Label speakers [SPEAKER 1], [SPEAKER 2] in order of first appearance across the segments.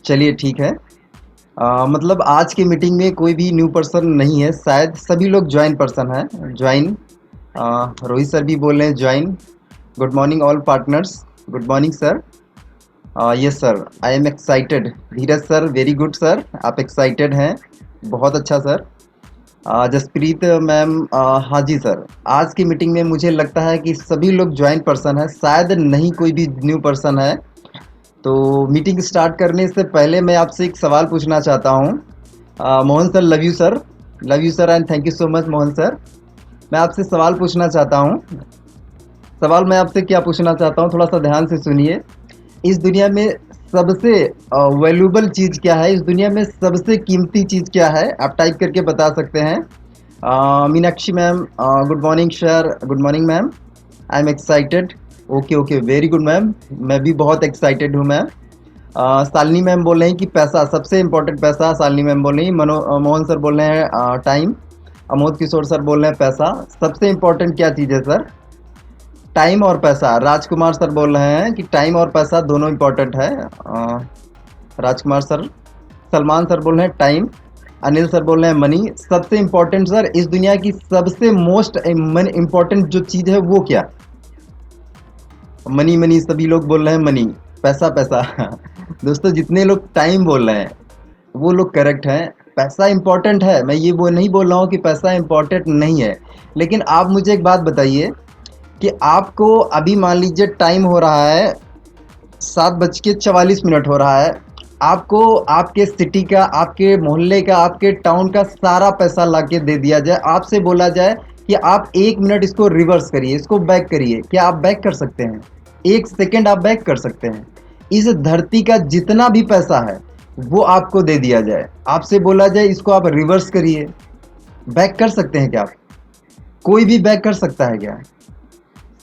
[SPEAKER 1] चलिए ठीक है। मतलब आज की मीटिंग में कोई भी न्यू पर्सन नहीं है, शायद सभी लोग ज्वाइन पर्सन हैं। ज्वाइन रोहित सर भी बोल रहे हैं join. Good morning all partners. Good morning sir. Yes sir, I am excited. Dheeraj sir, very good sir, आप एक्साइटेड हैं, बहुत अच्छा सर। जसप्रीत मैम, हाँ जी सर। आज की मीटिंग में मुझे लगता है कि सभी लोग ज्वाइन पर्सन है, शायद नहीं कोई भी न्यू पर्सन है। तो मीटिंग स्टार्ट करने से पहले मैं आपसे एक सवाल पूछना चाहता हूँ। Mohan sir, love you sir. Love you sir and thank you so much Mohan sir. मैं आपसे सवाल पूछना चाहता हूँ। सवाल मैं आपसे क्या पूछना चाहता हूँ, थोड़ा सा ध्यान से सुनिए। इस दुनिया में सबसे वैल्यूबल चीज़ क्या है? इस दुनिया में सबसे कीमती चीज़ क्या है? आप टाइप करके बता सकते हैं। Meenakshi ma'am, good morning sir. Good morning ma'am. I am excited. Okay okay, very good ma'am. मैं भी बहुत एक्साइटेड हूँ मैम। शालिनी मैम बोल रहे हैं कि पैसा सबसे इम्पोर्टेंट, पैसा। शालिनी मैम बोल रही हैं। मोहन सर बोल रहे हैं टाइम। अमोद किशोर सर बोल रहे हैं पैसा। सबसे इम्पोर्टेंट क्या चीज़ है सर? टाइम और पैसा। राजकुमार सर बोल रहे हैं कि टाइम और पैसा दोनों इम्पोर्टेंट है। राजकुमार सर। सलमान सर बोल रहे हैं टाइम। अनिल सर बोल रहे हैं मनी। सबसे इम्पोर्टेंट सर, इस दुनिया की सबसे मोस्ट इम्पोर्टेंट जो चीज़ है वो क्या? मनी मनी, सभी लोग बोल रहे हैं मनी। पैसा पैसा। दोस्तों, जितने लोग टाइम बोल रहे हैं वो लोग करेक्ट हैं। पैसा इंपॉर्टेंट है, मैं ये वो नहीं बोल रहा हूँ कि पैसा इंपॉर्टेंट नहीं है। लेकिन आप मुझे एक बात बताइए कि आपको अभी मान लीजिए टाइम हो रहा है 7:44 हो रहा है। आपको आपके सिटी का, आपके मोहल्ले का, आपके टाउन का सारा पैसा लाके दे दिया जाए, आपसे बोला जाए कि आप 1 मिनट इसको रिवर्स करिए, इसको बैक करिए, क्या आप बैक कर सकते हैं? 1 सेकेंड आप बैक कर सकते हैं? इस धरती का जितना भी पैसा है वो आपको दे दिया जाए, आपसे बोला जाए इसको आप रिवर्स करिए, बैक कर सकते हैं क्या आप? कोई भी बैक कर सकता है क्या?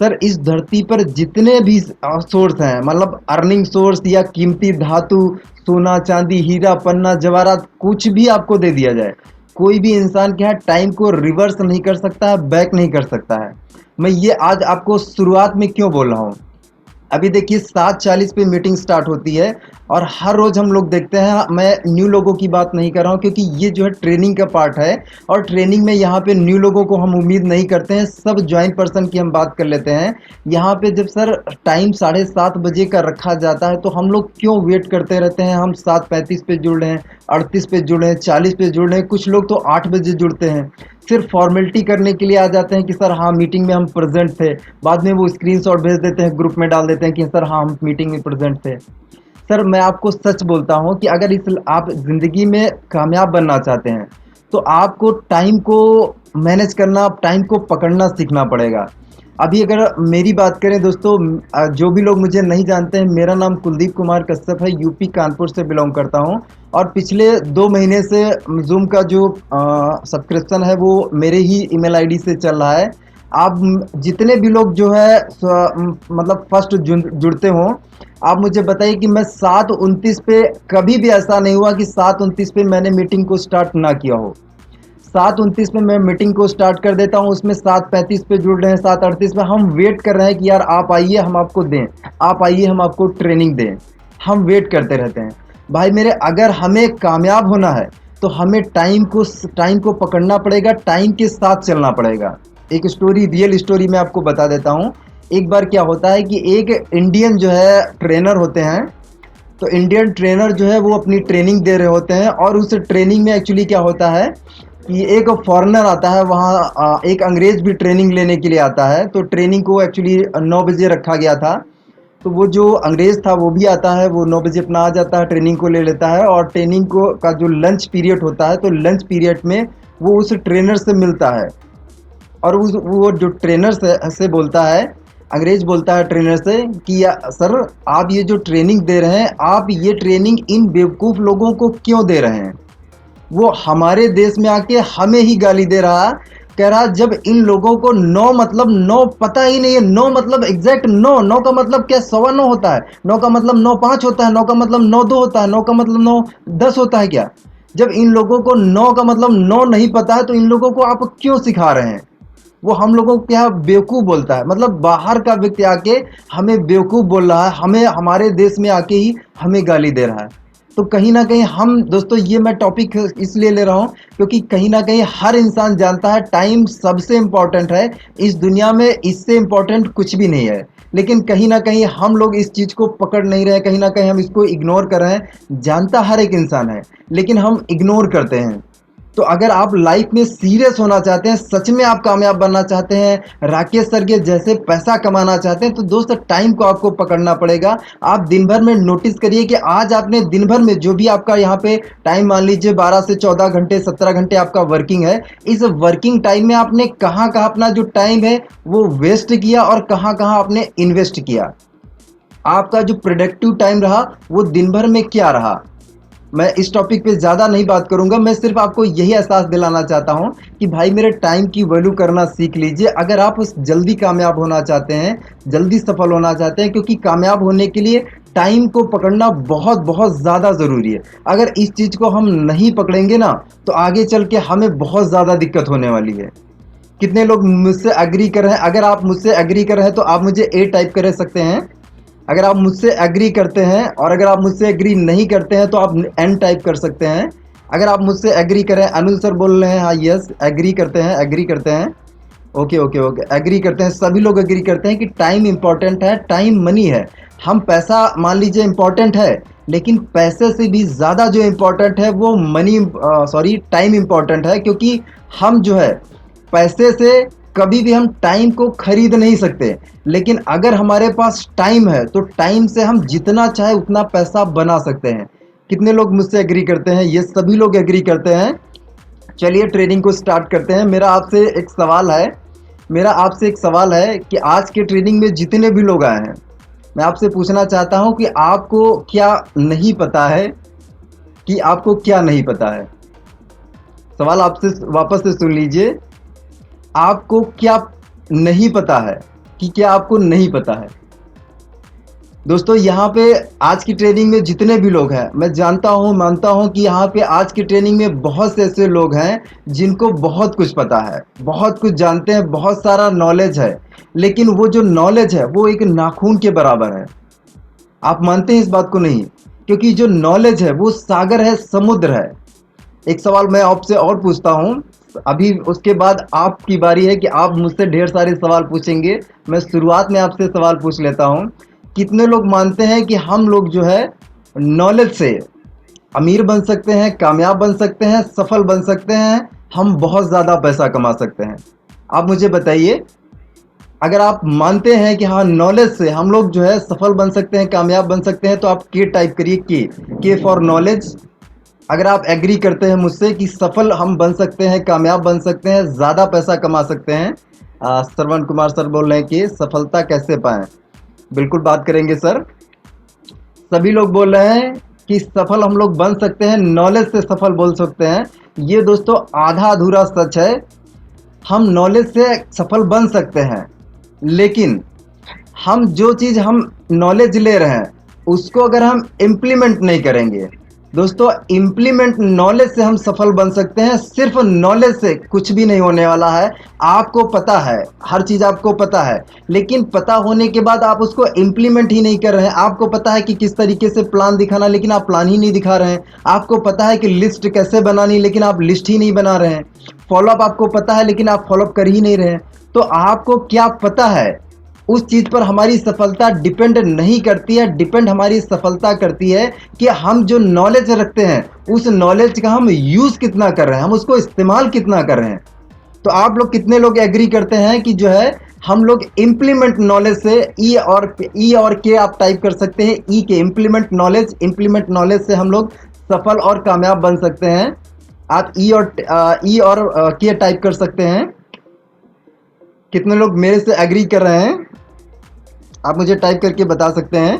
[SPEAKER 1] सर, इस धरती पर जितने भी सोर्स हैं, मतलब अर्निंग सोर्स या कीमती धातु, सोना चांदी हीरा पन्ना जवाहरात, कुछ भी आपको दे दिया जाए, कोई भी इंसान क्या है टाइम को रिवर्स नहीं कर सकता है, बैक नहीं कर सकता है। मैं ये आज आपको शुरुआत में क्यों बोल रहा हूँ? अभी देखिए 7:40 पे मीटिंग स्टार्ट होती है और हर रोज़ हम लोग देखते हैं। मैं न्यू लोगों की बात नहीं कर रहा हूँ क्योंकि ये जो है ट्रेनिंग का पार्ट है और ट्रेनिंग में यहाँ पे न्यू लोगों को हम उम्मीद नहीं करते हैं। सब ज्वाइन पर्सन की हम बात कर लेते हैं। यहाँ पे जब सर टाइम 7:30 का रखा जाता है तो हम लोग क्यों वेट करते रहते हैं? हम 7:35 पे जुड़ रहे हैं, 38 पे जुड़ रहे हैं, 40 पे जुड़ रहे हैं, कुछ लोग तो 8 बजे जुड़ते हैं। सिर्फ फॉर्मेलिटी करने के लिए आ जाते हैं कि सर हाँ मीटिंग में हम प्रेजेंट थे। बाद में वो स्क्रीनशॉट भेज देते हैं, ग्रुप में डाल देते हैं कि सर हाँ हम मीटिंग में प्रेजेंट थे। सर, मैं आपको सच बोलता हूँ कि अगर इस आप ज़िंदगी में कामयाब बनना चाहते हैं तो आपको टाइम को मैनेज करना, टाइम को पकड़ना सीखना पड़ेगा। अभी अगर मेरी बात करें दोस्तों, जो भी लोग मुझे नहीं जानते हैं, मेरा नाम कुलदीप कुमार कश्यप है, यूपी कानपुर से बिलोंग करता हूँ। और पिछले 2 महीने से जूम का जो सब्सक्रिप्शन है वो मेरे ही ईमेल आईडी से चल रहा है। आप जितने भी लोग जो है मतलब फर्स्ट जुड़ते हों, आप मुझे बताइए कि मैं 7:29 पे, कभी भी ऐसा नहीं हुआ कि 7:29 पे मैंने मीटिंग को स्टार्ट ना किया हो। 7:29 पे मैं मीटिंग को स्टार्ट कर देता हूँ, उसमें 7:35 पे जुड़ रहे हैं, 7:38 पे हम वेट कर रहे हैं कि यार आप आइए हम आपको दें, आप आइए हम आपको ट्रेनिंग दें। हम वेट करते रहते हैं। भाई मेरे, अगर हमें कामयाब होना है तो हमें टाइम को पकड़ना पड़ेगा, टाइम के साथ चलना पड़ेगा। एक स्टोरी, रियल स्टोरी मैं आपको बता देता हूँ। एक बार क्या होता है कि एक इंडियन जो है ट्रेनर होते हैं, तो इंडियन ट्रेनर जो है वो अपनी ट्रेनिंग दे रहे होते हैं और उस ट्रेनिंग में एक्चुअली क्या होता है कि एक फॉरेनर आता है वहाँ, एक अंग्रेज भी ट्रेनिंग लेने के लिए आता है। तो ट्रेनिंग को एक्चुअली 9 बजे रखा गया था। तो वो जो अंग्रेज था वो भी आता है, वो 9 बजे अपना आ जाता है, ट्रेनिंग को ले लेता है और ट्रेनिंग को का जो लंच पीरियड होता है, तो लंच पीरियड में वो उस ट्रेनर से मिलता है और उस वो जो ट्रेनर से बोलता है, अंग्रेज बोलता है ट्रेनर से कि सर आप ये जो ट्रेनिंग दे रहे हैं, आप ये ट्रेनिंग इन बेवकूफ़ लोगों को क्यों दे रहे हैं? वो हमारे देश में आके हमें ही गाली दे रहा। कह रहा जब इन लोगों को नौ मतलब नौ पता ही नहीं है। नौ मतलब एग्जैक्ट नौ, नौ का मतलब क्या 9:15 होता है? नौ का मतलब 9:05 होता है? नौ का मतलब 9:02 होता है? नौ का मतलब 9:10 होता है क्या? जब इन लोगों को नौ का मतलब नौ नहीं पता है तो इन लोगों को आप क्यों सिखा रहे हैं? वो हम लोगों को क्या बेवकूफ़ बोलता है, मतलब बाहर का व्यक्ति आके हमें बेवकूफ़ बोल रहा है, हमें हमारे देश में आके ही हमें गाली दे रहा है। तो कहीं ना कहीं हम दोस्तों, ये मैं टॉपिक इसलिए ले रहा हूँ क्योंकि कहीं ना कहीं हर इंसान जानता है टाइम सबसे इम्पोर्टेंट है इस दुनिया में, इससे इम्पोर्टेंट कुछ भी नहीं है। लेकिन कहीं ना कहीं हम लोग इस चीज़ को पकड़ नहीं रहे, कहीं ना कहीं हम इसको इग्नोर कर रहे हैं। जानता हर एक इंसान है, लेकिन हम इग्नोर करते हैं। तो अगर आप लाइफ में सीरियस होना चाहते हैं, सच में आप कामयाब बनना चाहते हैं, राकेश सर के जैसे पैसा कमाना चाहते हैं, तो दोस्त टाइम को आपको पकड़ना पड़ेगा। आप दिन भर में नोटिस करिए कि आज आपने दिन भर में जो भी आपका यहाँ पे टाइम, मान लीजिए 12 से 14 घंटे 17 घंटे आपका वर्किंग है, इस वर्किंग टाइम में आपने कहाँ कहाँ अपना जो टाइम है वो वेस्ट किया और कहाँ कहाँ आपने इन्वेस्ट किया। आपका जो प्रोडक्टिव टाइम रहा वो दिन भर में क्या रहा। मैं इस टॉपिक पे ज़्यादा नहीं बात करूंगा, मैं सिर्फ आपको यही एहसास दिलाना चाहता हूं कि भाई मेरे टाइम की वैल्यू करना सीख लीजिए। अगर आप उस जल्दी कामयाब होना चाहते हैं, जल्दी सफल होना चाहते हैं, क्योंकि कामयाब होने के लिए टाइम को पकड़ना बहुत बहुत ज़्यादा ज़रूरी है। अगर इस चीज़ को हम नहीं पकड़ेंगे ना, तो आगे चल के हमें बहुत ज़्यादा दिक्कत होने वाली है। कितने लोग मुझसे एग्री कर रहे हैं? अगर आप मुझसे एग्री कर रहे हैं तो आप मुझे ए टाइप कर सकते हैं। अगर आप मुझसे एग्री करते हैं, और अगर आप मुझसे एग्री नहीं करते हैं तो आप एन टाइप कर सकते हैं। अगर आप मुझसे एग्री करें, अनुल सर बोल रहे हैं हाँ यस एग्री करते हैं, एग्री करते हैं। ओके ओके ओके, एग्री करते हैं, सभी लोग एग्री करते हैं कि टाइम इंपॉर्टेंट है, टाइम मनी है। हम पैसा मान लीजिए इंपॉर्टेंट है, लेकिन पैसे से भी ज़्यादा जो इम्पोर्टेंट है वो मनी, सॉरी टाइम इम्पोर्टेंट है। क्योंकि हम जो है पैसे से कभी भी हम टाइम को खरीद नहीं सकते, लेकिन अगर हमारे पास टाइम है तो टाइम से हम जितना चाहे उतना पैसा बना सकते हैं। कितने लोग मुझसे एग्री करते हैं? ये सभी लोग एग्री करते हैं। चलिए ट्रेनिंग को स्टार्ट करते हैं। मेरा आपसे एक सवाल है कि आज के ट्रेनिंग में जितने भी लोग आए हैं, मैं आपसे पूछना चाहता हूं कि आपको क्या नहीं पता है, कि आपको क्या नहीं पता है। सवाल आपसे वापस से सुन लीजिए, आपको क्या नहीं पता है, कि क्या आपको नहीं पता है। दोस्तों यहाँ पे आज की ट्रेनिंग में जितने भी लोग हैं, मैं जानता हूँ, मानता हूँ कि यहाँ पे आज की ट्रेनिंग में बहुत से ऐसे लोग हैं जिनको बहुत कुछ पता है, बहुत कुछ जानते हैं, बहुत सारा नॉलेज है, लेकिन वो जो नॉलेज है वो एक नाखून के बराबर है। आप मानते हैं इस बात को? नहीं, क्योंकि जो नॉलेज है वो सागर है, समुद्र है। एक सवाल मैं आपसे और पूछता हूँ, अभी उसके बाद आपकी बारी है कि आप मुझसे ढेर सारे सवाल पूछेंगे। मैं शुरुआत में आपसे सवाल पूछ लेता हूँ, कितने लोग मानते हैं कि हम लोग जो है नॉलेज से अमीर बन सकते हैं, कामयाब बन सकते हैं, सफल बन सकते हैं, हम बहुत ज़्यादा पैसा कमा सकते हैं? आप मुझे बताइए। अगर आप मानते हैं कि हाँ नॉलेज से हम लोग जो है सफल बन सकते हैं, कामयाब बन सकते हैं, तो आप के टाइप करिए, के फॉर नॉलेज। अगर आप एग्री करते हैं मुझसे कि सफल हम बन सकते हैं, कामयाब बन सकते हैं, ज़्यादा पैसा कमा सकते हैं। श्रवण कुमार सर बोल रहे हैं कि सफलता कैसे पाएं? बिल्कुल बात करेंगे सर। सभी लोग बोल रहे हैं कि सफल हम लोग बन सकते हैं, नॉलेज से सफल बोल सकते हैं। ये दोस्तों आधा अधूरा सच है। हम नॉलेज से सफल बन सकते हैं, लेकिन हम जो चीज़ हम नॉलेज ले रहे हैं उसको अगर हम इम्प्लीमेंट नहीं करेंगे, दोस्तों इम्प्लीमेंट नॉलेज से हम सफल बन सकते हैं, सिर्फ नॉलेज से कुछ भी नहीं होने वाला है। आपको पता है, हर चीज़ आपको पता है, लेकिन पता होने के बाद आप उसको इम्प्लीमेंट ही नहीं कर रहे हैं। आपको पता है कि किस तरीके से प्लान दिखाना, लेकिन आप प्लान ही नहीं दिखा रहे हैं। आपको पता है कि लिस्ट कैसे बनानी, लेकिन आप लिस्ट ही नहीं बना रहे हैं। फॉलोअप आपको पता है, लेकिन आप फॉलोअप कर ही नहीं रहे हैं। तो आपको क्या पता है, उस चीज़ पर हमारी सफलता डिपेंड नहीं करती है। डिपेंड हमारी सफलता करती है कि हम जो नॉलेज रखते हैं उस नॉलेज का हम यूज़ कितना कर रहे हैं, हम उसको इस्तेमाल कितना कर रहे हैं। तो आप लोग कितने लोग एग्री करते हैं कि जो है हम लोग इम्प्लीमेंट नॉलेज से, ई और के आप टाइप कर सकते हैं, ई के इम्प्लीमेंट नॉलेज से हम लोग सफल और कामयाब बन सकते हैं। आप ई और के टाइप कर सकते हैं। कितने लोग मेरे से एग्री कर रहे हैं, आप मुझे टाइप करके बता सकते हैं।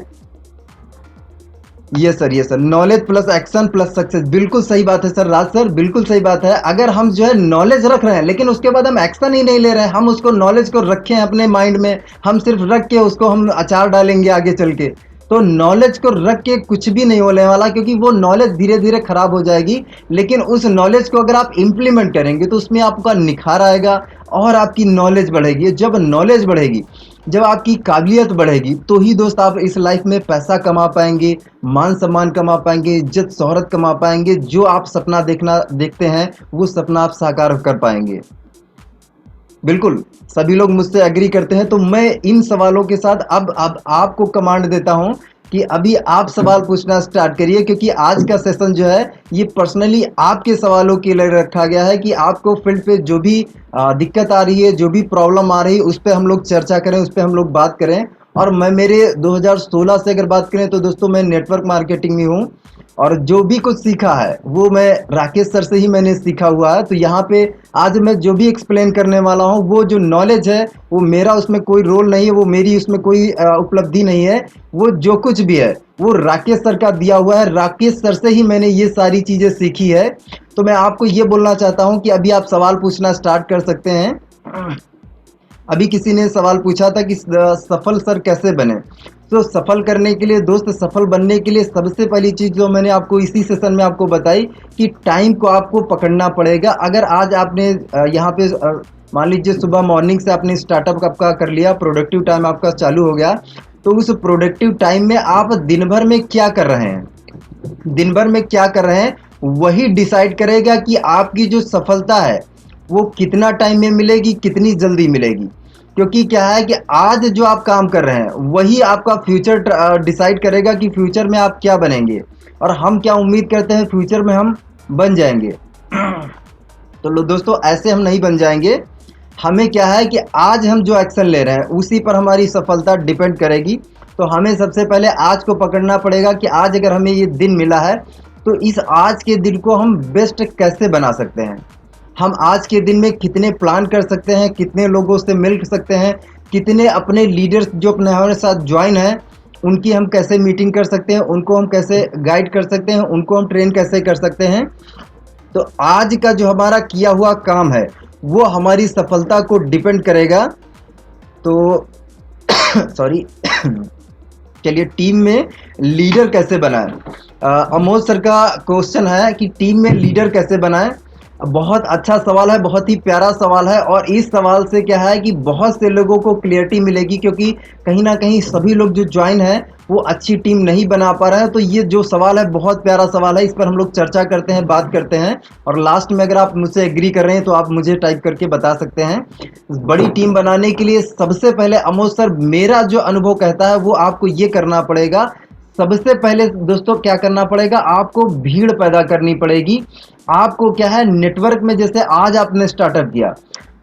[SPEAKER 1] ये sir knowledge plus action plus success, बिल्कुल सही बात है सर, राज सर बिल्कुल सही बात है। अगर हम जो है नॉलेज रख रहे हैं लेकिन उसके बाद हम एक्शन ही नहीं ले रहे हैं, हम उसको नॉलेज को रखे हैं अपने माइंड में, हम सिर्फ रख के उसको हम अचार डालेंगे आगे चल के, तो नॉलेज को रख के कुछ भी नहीं होने वाला, क्योंकि वो नॉलेज धीरे धीरे खराब हो जाएगी। लेकिन उस नॉलेज को अगर आप इम्प्लीमेंट करेंगे तो उसमें आपका निखार आएगा और आपकी नॉलेज बढ़ेगी। जब नॉलेज बढ़ेगी, जब आपकी काबिलियत बढ़ेगी तो ही दोस्त आप इस लाइफ में पैसा कमा पाएंगे, मान सम्मान कमा पाएंगे, इज्जत शोहरत कमा पाएंगे। जो आप सपना देखते हैं वो सपना आप साकार कर पाएंगे। बिल्कुल, सभी लोग मुझसे एग्री करते हैं। तो मैं इन सवालों के साथ अब आपको कमांड देता हूं कि अभी आप सवाल पूछना स्टार्ट करिए, क्योंकि आज का सेशन जो है ये पर्सनली आपके सवालों के लिए रखा गया है कि आपको फील्ड पे जो भी दिक्कत आ रही है, जो भी प्रॉब्लम आ रही है, उस पे हम लोग चर्चा करें, उस पे हम लोग बात करें। और मैं मेरे 2016 से अगर बात करें तो दोस्तों मैं नेटवर्क मार्केटिंग में हूँ, और जो भी कुछ सीखा है वो मैं राकेश सर से ही मैंने सीखा हुआ है। तो यहाँ पे आज मैं जो भी एक्सप्लेन करने वाला हूँ, वो जो नॉलेज है वो मेरा उसमें कोई रोल नहीं है, वो मेरी उसमें कोई उपलब्धि नहीं है। वो जो कुछ भी है वो राकेश सर का दिया हुआ है। राकेश सर से ही मैंने ये सारी चीज़ें सीखी है। तो मैं आपको ये बोलना चाहता हूँ कि अभी आप सवाल पूछना स्टार्ट कर सकते हैं। अभी किसी ने सवाल पूछा था कि सफल सर कैसे बने। तो सफल करने के लिए दोस्त, सफल बनने के लिए सबसे पहली चीज़ जो मैंने आपको इसी सेशन में आपको बताई कि टाइम को आपको पकड़ना पड़ेगा। अगर आज आपने यहाँ पे मान लीजिए सुबह मॉर्निंग से आपने स्टार्टअप आपका कर लिया, प्रोडक्टिव टाइम आपका चालू हो गया, तो उस प्रोडक्टिव टाइम में आप दिन भर में क्या कर रहे हैं, दिन भर में क्या कर रहे हैं, वही डिसाइड करेगा कि आपकी जो सफलता है वो कितना टाइम में मिलेगी, कितनी जल्दी मिलेगी। क्योंकि क्या है कि आज जो आप काम कर रहे हैं वही आपका फ्यूचर डिसाइड करेगा कि फ्यूचर में आप क्या बनेंगे, और हम क्या उम्मीद करते हैं फ्यूचर में हम बन जाएंगे। तो दोस्तों ऐसे हम नहीं बन जाएंगे। हमें क्या है कि आज हम जो एक्शन ले रहे हैं उसी पर हमारी सफलता डिपेंड करेगी। तो हमें सबसे पहले आज को पकड़ना पड़ेगा कि आज अगर हमें ये दिन मिला है तो इस आज के दिन को हम बेस्ट कैसे बना सकते हैं। हम आज के दिन में कितने प्लान कर सकते हैं, कितने लोगों से मिल सकते हैं, कितने अपने लीडर्स जो अपने हमारे साथ ज्वाइन हैं उनकी हम कैसे मीटिंग कर सकते हैं, उनको हम कैसे गाइड कर सकते हैं, उनको हम ट्रेन कैसे कर सकते हैं। तो आज का जो हमारा किया हुआ काम है वो हमारी सफलता को डिपेंड करेगा। तो सॉरी चलिए, टीम में लीडर कैसे बनाएं। अमोद सर का क्वेश्चन है कि टीम में लीडर कैसे बनाएं। बहुत अच्छा सवाल है, बहुत ही प्यारा सवाल है। और इस सवाल से क्या है कि बहुत से लोगों को क्लियरिटी मिलेगी, क्योंकि कहीं ना कहीं सभी लोग जो ज्वाइन हैं वो अच्छी टीम नहीं बना पा रहे हैं। तो ये जो सवाल है बहुत प्यारा सवाल है, इस पर हम लोग चर्चा करते हैं, बात करते हैं। और लास्ट में अगर आप मुझसे एग्री कर रहे हैं तो आप मुझे टाइप करके बता सकते हैं। बड़ी टीम बनाने के लिए सबसे पहले अमोद सर, मेरा जो अनुभव कहता है वो आपको ये करना पड़ेगा। सबसे पहले दोस्तों क्या करना पड़ेगा, आपको भीड़ पैदा करनी पड़ेगी। आपको क्या है, नेटवर्क में जैसे आज आपने स्टार्टअप किया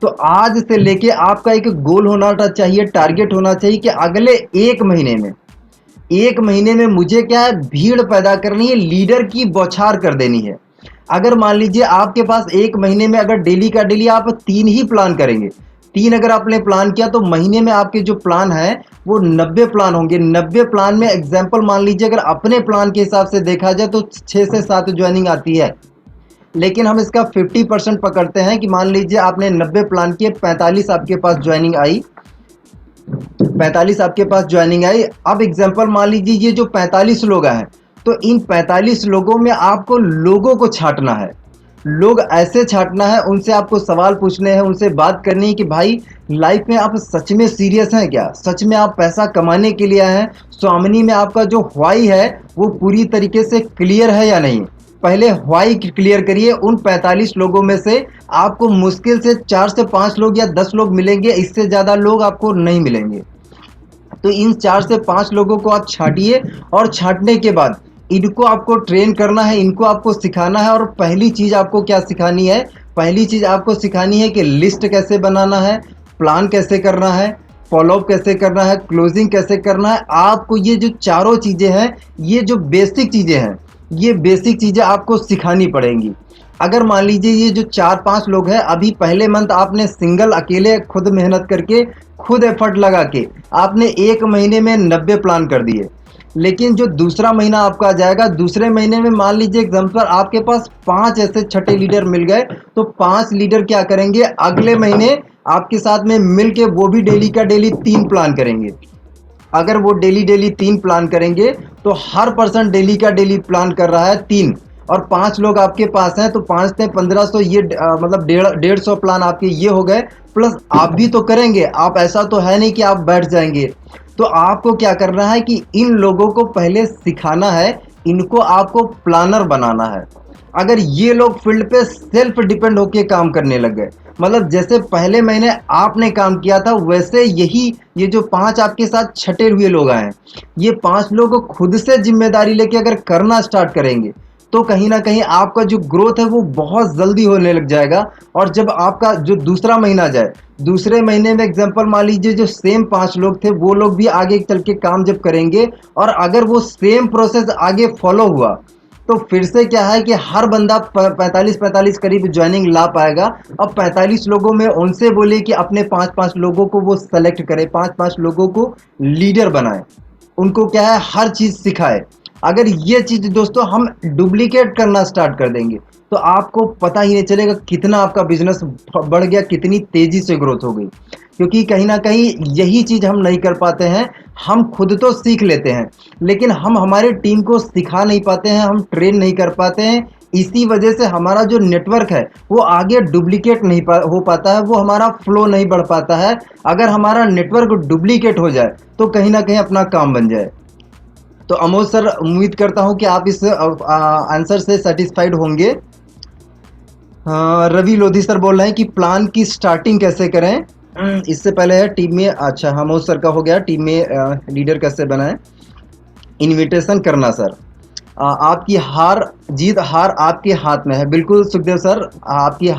[SPEAKER 1] तो आज से लेके आपका एक गोल होना चाहिए, टारगेट होना चाहिए कि अगले एक महीने में मुझे क्या है, भीड़ पैदा करनी है, लीडर की बौछार कर देनी है। अगर मान लीजिए आपके पास एक महीने में अगर डेली का डेली आप 3 ही प्लान करेंगे, 3 अगर आपने प्लान किया तो महीने में आपके जो प्लान है वो 90 प्लान होंगे। 90 प्लान में एग्जाम्पल मान लीजिए अगर अपने प्लान के हिसाब से देखा जाए तो 6 से 7 ज्वाइनिंग आती है। लेकिन हम इसका 50% पकड़ते हैं कि मान लीजिए आपने 90 प्लान किए, 45 आपके पास ज्वाइनिंग आई, 45 आपके पास ज्वाइनिंग आई। अब एग्जांपल मान लीजिए ये जो 45 लोग हैं, तो इन 45 लोगों में आपको लोगों को छांटना है। लोग ऐसे छांटना है, उनसे आपको सवाल पूछने हैं, उनसे बात करनी है कि भाई लाइफ में आप सच में सीरियस हैं क्या, सच में आप पैसा कमाने के लिए आए हैं, स्वामिनी में आपका जो व्हाई है वो पूरी तरीके से क्लियर है या नहीं। पहले व्हाई क्लियर करिए। उन 45 लोगों में से आपको मुश्किल से 4 से 5 लोग या 10 लोग मिलेंगे, इससे ज़्यादा लोग आपको नहीं मिलेंगे। तो इन 4 से 5 लोगों को आप छांटिए, और छांटने के बाद इनको आपको ट्रेन करना है, इनको आपको सिखाना है। और पहली चीज़ आपको क्या सिखानी है, पहली चीज़ आपको सिखानी है कि लिस्ट कैसे बनाना है, प्लान कैसे करना है, फॉलोअप कैसे करना है, क्लोजिंग कैसे करना है। आपको ये जो चारों चीज़ें हैं, ये जो बेसिक चीज़ें हैं, ये बेसिक चीज़ें आपको सिखानी पड़ेंगी। अगर मान लीजिए ये जो 4-5 लोग हैं, अभी पहले मंथ आपने सिंगल अकेले खुद मेहनत करके, खुद एफर्ट लगा के आपने एक महीने में 90 प्लान कर दिए। लेकिन जो दूसरा महीना आपका जाएगा, दूसरे महीने में मान लीजिए एग्जाम्पल आपके पास 5 ऐसे छठे लीडर मिल गए, तो 5 लीडर क्या करेंगे, अगले महीने आपके साथ में मिल के वो भी डेली का डेली 3 प्लान करेंगे। अगर वो डेली 3 प्लान करेंगे तो हर पर्सन डेली का डेली प्लान कर रहा है 3, और 5 लोग आपके पास हैं, तो 5 से 1500, ये मतलब 150 प्लान आपके ये हो गए। प्लस आप भी तो करेंगे, आप ऐसा तो है नहीं कि आप बैठ जाएंगे। तो आपको क्या करना है कि इन लोगों को पहले सिखाना है, इनको आपको प्लानर बनाना है। अगर ये लोग फील्ड पे सेल्फ डिपेंड होके काम करने लग गए, मतलब जैसे पहले महीने आपने काम किया था, वैसे यही ये जो 5 आपके साथ छटे हुए लोग आए हैं, ये 5 लोग खुद से जिम्मेदारी लेके अगर करना स्टार्ट करेंगे, तो कहीं ना कहीं आपका जो ग्रोथ है वो बहुत जल्दी होने लग जाएगा। और जब आपका जो दूसरा महीना जाए, दूसरे महीने में एग्जांपल मान लीजिए जो सेम 5 लोग थे वो लोग भी आगे चल के काम जब करेंगे, और अगर वो सेम प्रोसेस आगे फॉलो हुआ, तो फिर से क्या है कि हर बंदा 45-45 करीब ज्वाइनिंग ला पाएगा। अब 45 लोगों में उनसे बोले कि अपने 5-5 लोगों को वो सेलेक्ट करे, 5-5 लोगों को लीडर बनाए, उनको क्या है हर चीज सिखाए। अगर ये चीज दोस्तों हम डुप्लीकेट करना स्टार्ट कर देंगे, तो आपको पता ही नहीं चलेगा कितना आपका बिजनेस बढ़ गया, कितनी तेजी से ग्रोथ हो गई। क्योंकि कहीं ना कहीं यही चीज हम नहीं कर पाते हैं। हम खुद तो सीख लेते हैं, लेकिन हम हमारे टीम को सिखा नहीं पाते हैं, हम ट्रेन नहीं कर पाते हैं। इसी वजह से हमारा जो नेटवर्क है वो आगे डुप्लीकेट नहीं हो पाता है, वो हमारा फ्लो नहीं बढ़ पाता है। अगर हमारा नेटवर्क डुप्लीकेट हो जाए तो कहीं ना कहीं अपना काम बन जाए। तो अमोद सर, उम्मीद करता हूं कि आप इस आंसर से सेटिस्फाइड होंगे। रवि लोधी सर बोल रहे हैं कि प्लान की स्टार्टिंग कैसे करें। इससे पहले है टीम में, अच्छा अमोद सर का हो गया, टीम में लीडर कैसे बनाएं। इनविटेशन करना सर, आपकी जीत हार आपके हाथ में है। बिल्कुल सुखदेव सर, आपकी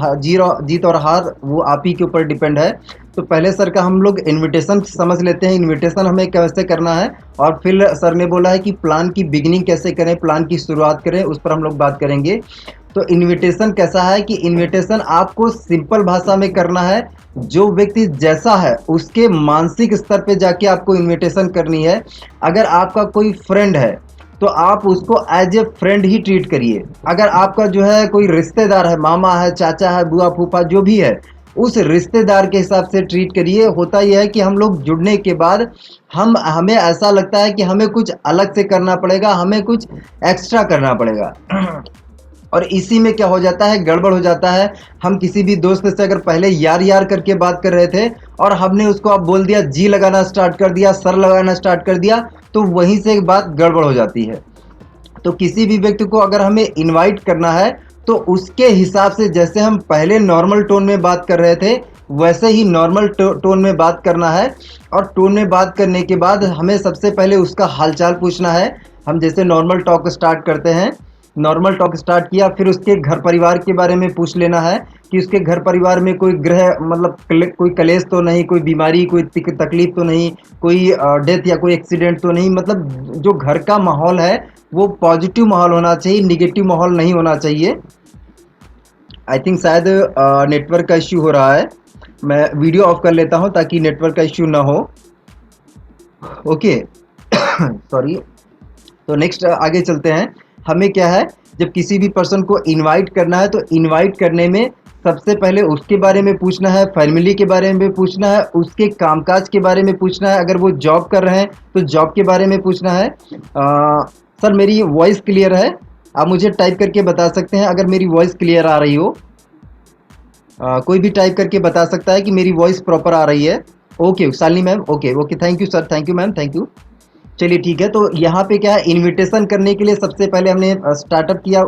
[SPEAKER 1] जीत और हार वो आप ही के ऊपर डिपेंड है। तो पहले सर का हम लोग इनविटेशन समझ लेते हैं, इनविटेशन हमें कैसे करना है। और फिर सर ने बोला है कि प्लान की बिगिनिंग कैसे करें, प्लान की शुरुआत करें, उस पर हम लोग बात करेंगे। तो इनविटेशन कैसा है कि इनविटेशन आपको सिंपल भाषा में करना है। जो व्यक्ति जैसा है उसके मानसिक स्तर पे जाके आपको इनविटेशन करनी है। अगर आपका कोई फ्रेंड है तो आप उसको एज ए फ्रेंड ही ट्रीट करिए। अगर आपका जो है कोई रिश्तेदार है, मामा है, चाचा है, बुआ फूफा जो भी है, उस रिश्तेदार के हिसाब से ट्रीट करिए। होता यह है कि हम लोग जुड़ने के बाद हमें ऐसा लगता है कि हमें कुछ अलग से करना पड़ेगा, हमें कुछ एक्स्ट्रा करना पड़ेगा। और इसी में क्या हो जाता है, गड़बड़ हो जाता है। हम किसी भी दोस्त से अगर पहले यार यार करके बात कर रहे थे और हमने उसको अब बोल दिया, जी लगाना स्टार्ट कर दिया, सर लगाना स्टार्ट कर दिया, तो वहीं से एक बात गड़बड़ हो जाती है। तो किसी भी व्यक्ति को अगर हमें इनवाइट करना है तो उसके हिसाब से, जैसे हम पहले नॉर्मल टोन में बात कर रहे थे वैसे ही नॉर्मल टोन में बात करना है। और टोन में बात करने के बाद हमें सबसे पहले उसका हालचाल पूछना है। हम जैसे नॉर्मल टॉक स्टार्ट करते हैं, नॉर्मल टॉक स्टार्ट किया, फिर उसके घर परिवार के बारे में पूछ लेना है कि उसके घर परिवार में कोई ग्रह मतलब कोई कलेश तो नहीं, कोई बीमारी, कोई तकलीफ तो नहीं, कोई डेथ या कोई एक्सीडेंट तो नहीं। मतलब जो घर का माहौल है वो पॉजिटिव माहौल होना चाहिए, निगेटिव माहौल नहीं होना चाहिए। आई थिंक शायद नेटवर्क का इश्यू हो रहा है, मैं वीडियो ऑफ कर लेता हूं ताकि नेटवर्क का इश्यू ना हो। Okay sorry. तो नेक्स्ट आगे चलते हैं। हमें क्या है, जब किसी भी पर्सन को इनवाइट करना है तो इनवाइट करने में सबसे पहले उसके बारे में पूछना है, फैमिली के बारे में पूछना है, उसके कामकाज के बारे में पूछना है। अगर वो जॉब कर रहे हैं तो जॉब के बारे में पूछना है। सर मेरी वॉइस क्लियर है? आप मुझे टाइप करके बता सकते हैं अगर मेरी वॉइस क्लियर आ रही हो। कोई भी टाइप करके बता सकता है कि मेरी वॉइस प्रॉपर आ रही है। Okay Shalini ma'am, okay okay, thank you sir, thank you ma'am, thank you. चलिए ठीक है। तो यहाँ पे क्या है, इनविटेशन करने के लिए सबसे पहले हमने स्टार्टअप किया,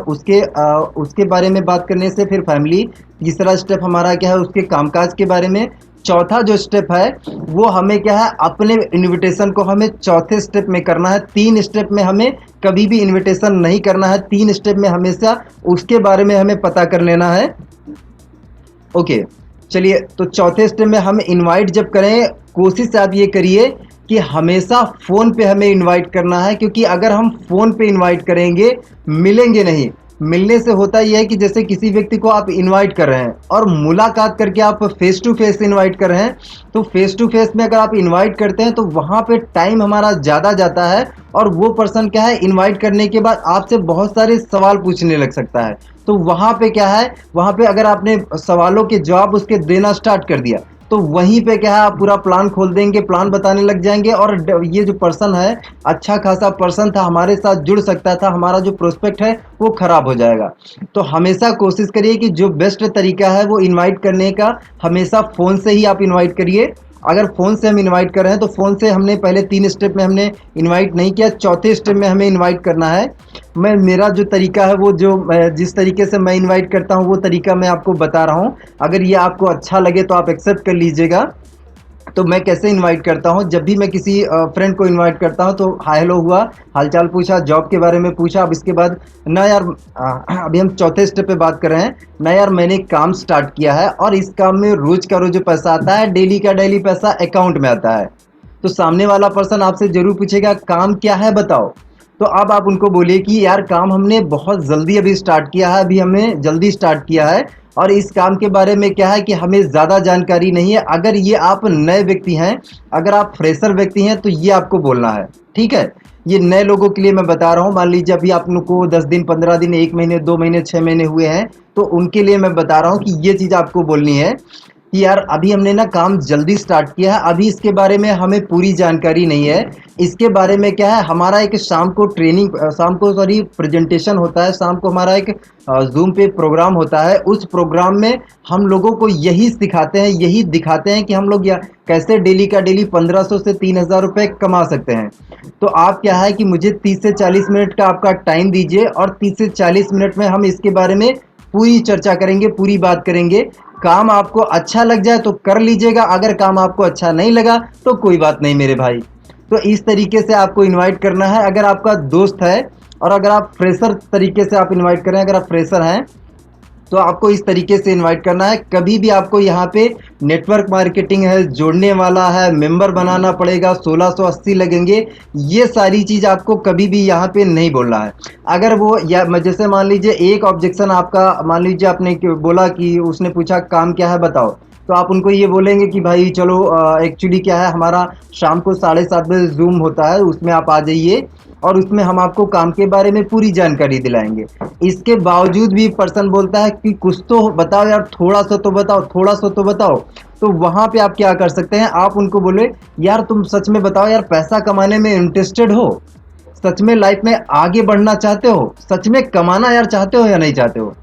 [SPEAKER 1] उसके बारे में बात करने से फिर फैमिली। तीसरा स्टेप हमारा क्या है, उसके कामकाज के बारे में। चौथा जो स्टेप है वो हमें क्या है, अपने इनविटेशन को हमें चौथे स्टेप में करना है। 3 स्टेप में हमें कभी भी इनविटेशन नहीं करना है, 3 स्टेप में हमेशा उसके बारे में हमें पता कर लेना है। ओके चलिए, तो चौथे स्टेप में हम इनवाइट जब करें, कोशिश आप ये करिए कि हमेशा फ़ोन पे हमें इनवाइट करना है। क्योंकि अगर हम फ़ोन पे इनवाइट करेंगे, मिलेंगे नहीं। मिलने से होता यह है कि जैसे किसी व्यक्ति को आप इनवाइट कर रहे हैं और मुलाकात करके आप फेस टू फेस इनवाइट कर रहे हैं, तो फेस टू फेस में अगर आप इनवाइट करते हैं तो वहाँ पे टाइम हमारा ज़्यादा जाता है। और वो पर्सन क्या है, इनवाइट करने के बाद आपसे बहुत सारे सवाल पूछने लग सकता है। तो वहाँ पे क्या है, वहाँ पे अगर आपने सवालों के जवाब उसके देना स्टार्ट कर दिया तो वहीं पे क्या है, आप पूरा प्लान खोल देंगे, प्लान बताने लग जाएंगे, और ये जो पर्सन है, अच्छा खासा पर्सन था, हमारे साथ जुड़ सकता था, हमारा जो प्रोस्पेक्ट है वो खराब हो जाएगा। तो हमेशा कोशिश करिए कि जो बेस्ट तरीका है वो इनवाइट करने का, हमेशा फ़ोन से ही आप इनवाइट करिए। अगर फ़ोन से हम इनवाइट कर रहे हैं तो फ़ोन से हमने पहले 3 स्टेप में हमने इनवाइट नहीं किया, चौथे स्टेप में हमें इनवाइट करना है। मैं मेरा जो तरीका है वो जो जिस तरीके से मैं इनवाइट करता हूँ वो तरीका मैं आपको बता रहा हूँ। अगर ये आपको अच्छा लगे तो आप एक्सेप्ट कर लीजिएगा। तो मैं कैसे इनवाइट करता हूँ, जब भी मैं किसी फ्रेंड को इनवाइट करता हूँ तो हाय हेलो हुआ, हालचाल पूछा, जॉब के बारे में पूछा। अब इसके बाद ना यार, अभी हम चौथे स्टेप पे बात कर रहे हैं ना यार, मैंने एक काम स्टार्ट किया है और इस काम में रोज का रोज जो पैसा आता है, डेली का डेली पैसा अकाउंट में आता है। तो सामने वाला पर्सन आपसे जरूर पूछेगा काम क्या है बताओ। तो अब आप उनको बोलिए कि यार काम हमने बहुत जल्दी अभी स्टार्ट किया है, अभी हमने जल्दी स्टार्ट किया है, और इस काम के बारे में क्या है कि हमें ज़्यादा जानकारी नहीं है। अगर ये आप नए व्यक्ति हैं, अगर आप फ्रेशर व्यक्ति हैं तो ये आपको बोलना है, ठीक है। ये नए लोगों के लिए मैं बता रहा हूँ। मान लीजिए अभी आप लोग को 10 दिन, 15 दिन, 1 महीने, 2 महीने, 6 महीने हुए हैं, तो उनके लिए मैं बता रहा हूँ कि ये चीज़ आपको बोलनी है कि यार अभी हमने ना काम जल्दी स्टार्ट किया है, अभी इसके बारे में हमें पूरी जानकारी नहीं है। इसके बारे में क्या है, हमारा एक शाम को ट्रेनिंग, शाम को सॉरी प्रेजेंटेशन होता है, शाम को हमारा एक जूम पे प्रोग्राम होता है। उस प्रोग्राम में हम लोगों को यही सिखाते हैं, यही दिखाते हैं कि हम लोग या कैसे डेली का डेली 1500 से 3000 रुपये कमा सकते हैं। तो आप क्या है कि मुझे 30 से 40 मिनट का आपका टाइम दीजिए, और 30 से 40 मिनट में हम इसके बारे में पूरी चर्चा करेंगे, पूरी बात करेंगे। काम आपको अच्छा लग जाए तो कर लीजिएगा, अगर काम आपको अच्छा नहीं लगा तो कोई बात नहीं मेरे भाई। तो इस तरीके से आपको इनवाइट करना है। अगर आपका दोस्त है, और अगर आप फ्रेशर तरीके से आप इनवाइट करें, अगर आप फ्रेशर हैं तो आपको इस तरीके से इनवाइट करना है। कभी भी आपको यहाँ पे नेटवर्क मार्केटिंग है, जोड़ने वाला है, मेंबर बनाना पड़ेगा, 1680 लगेंगे, ये सारी चीज़ आपको कभी भी यहाँ पे नहीं बोलना है। अगर वो या जैसे मान लीजिए एक ऑब्जेक्शन आपका, मान लीजिए आपने बोला कि उसने पूछा काम क्या है बताओ, तो आप उनको ये बोलेंगे कि भाई चलो एक्चुअली क्या है, हमारा शाम को 7:30 बजे जूम होता है, उसमें आप आ जाइए और उसमें हम आपको काम के बारे में पूरी जानकारी दिलाएंगे। इसके बावजूद भी पर्सन बोलता है कि कुछ तो बताओ यार, थोड़ा सा तो बताओ, थोड़ा सा तो बताओ। तो वहाँ पे आप क्या कर सकते हैं, आप उनको बोले यार तुम सच में बताओ यार, पैसा कमाने में इंटरेस्टेड हो, सच में लाइफ में आगे बढ़ना चाहते हो, सच में कमाना यार चाहते हो या नहीं चाहते हो।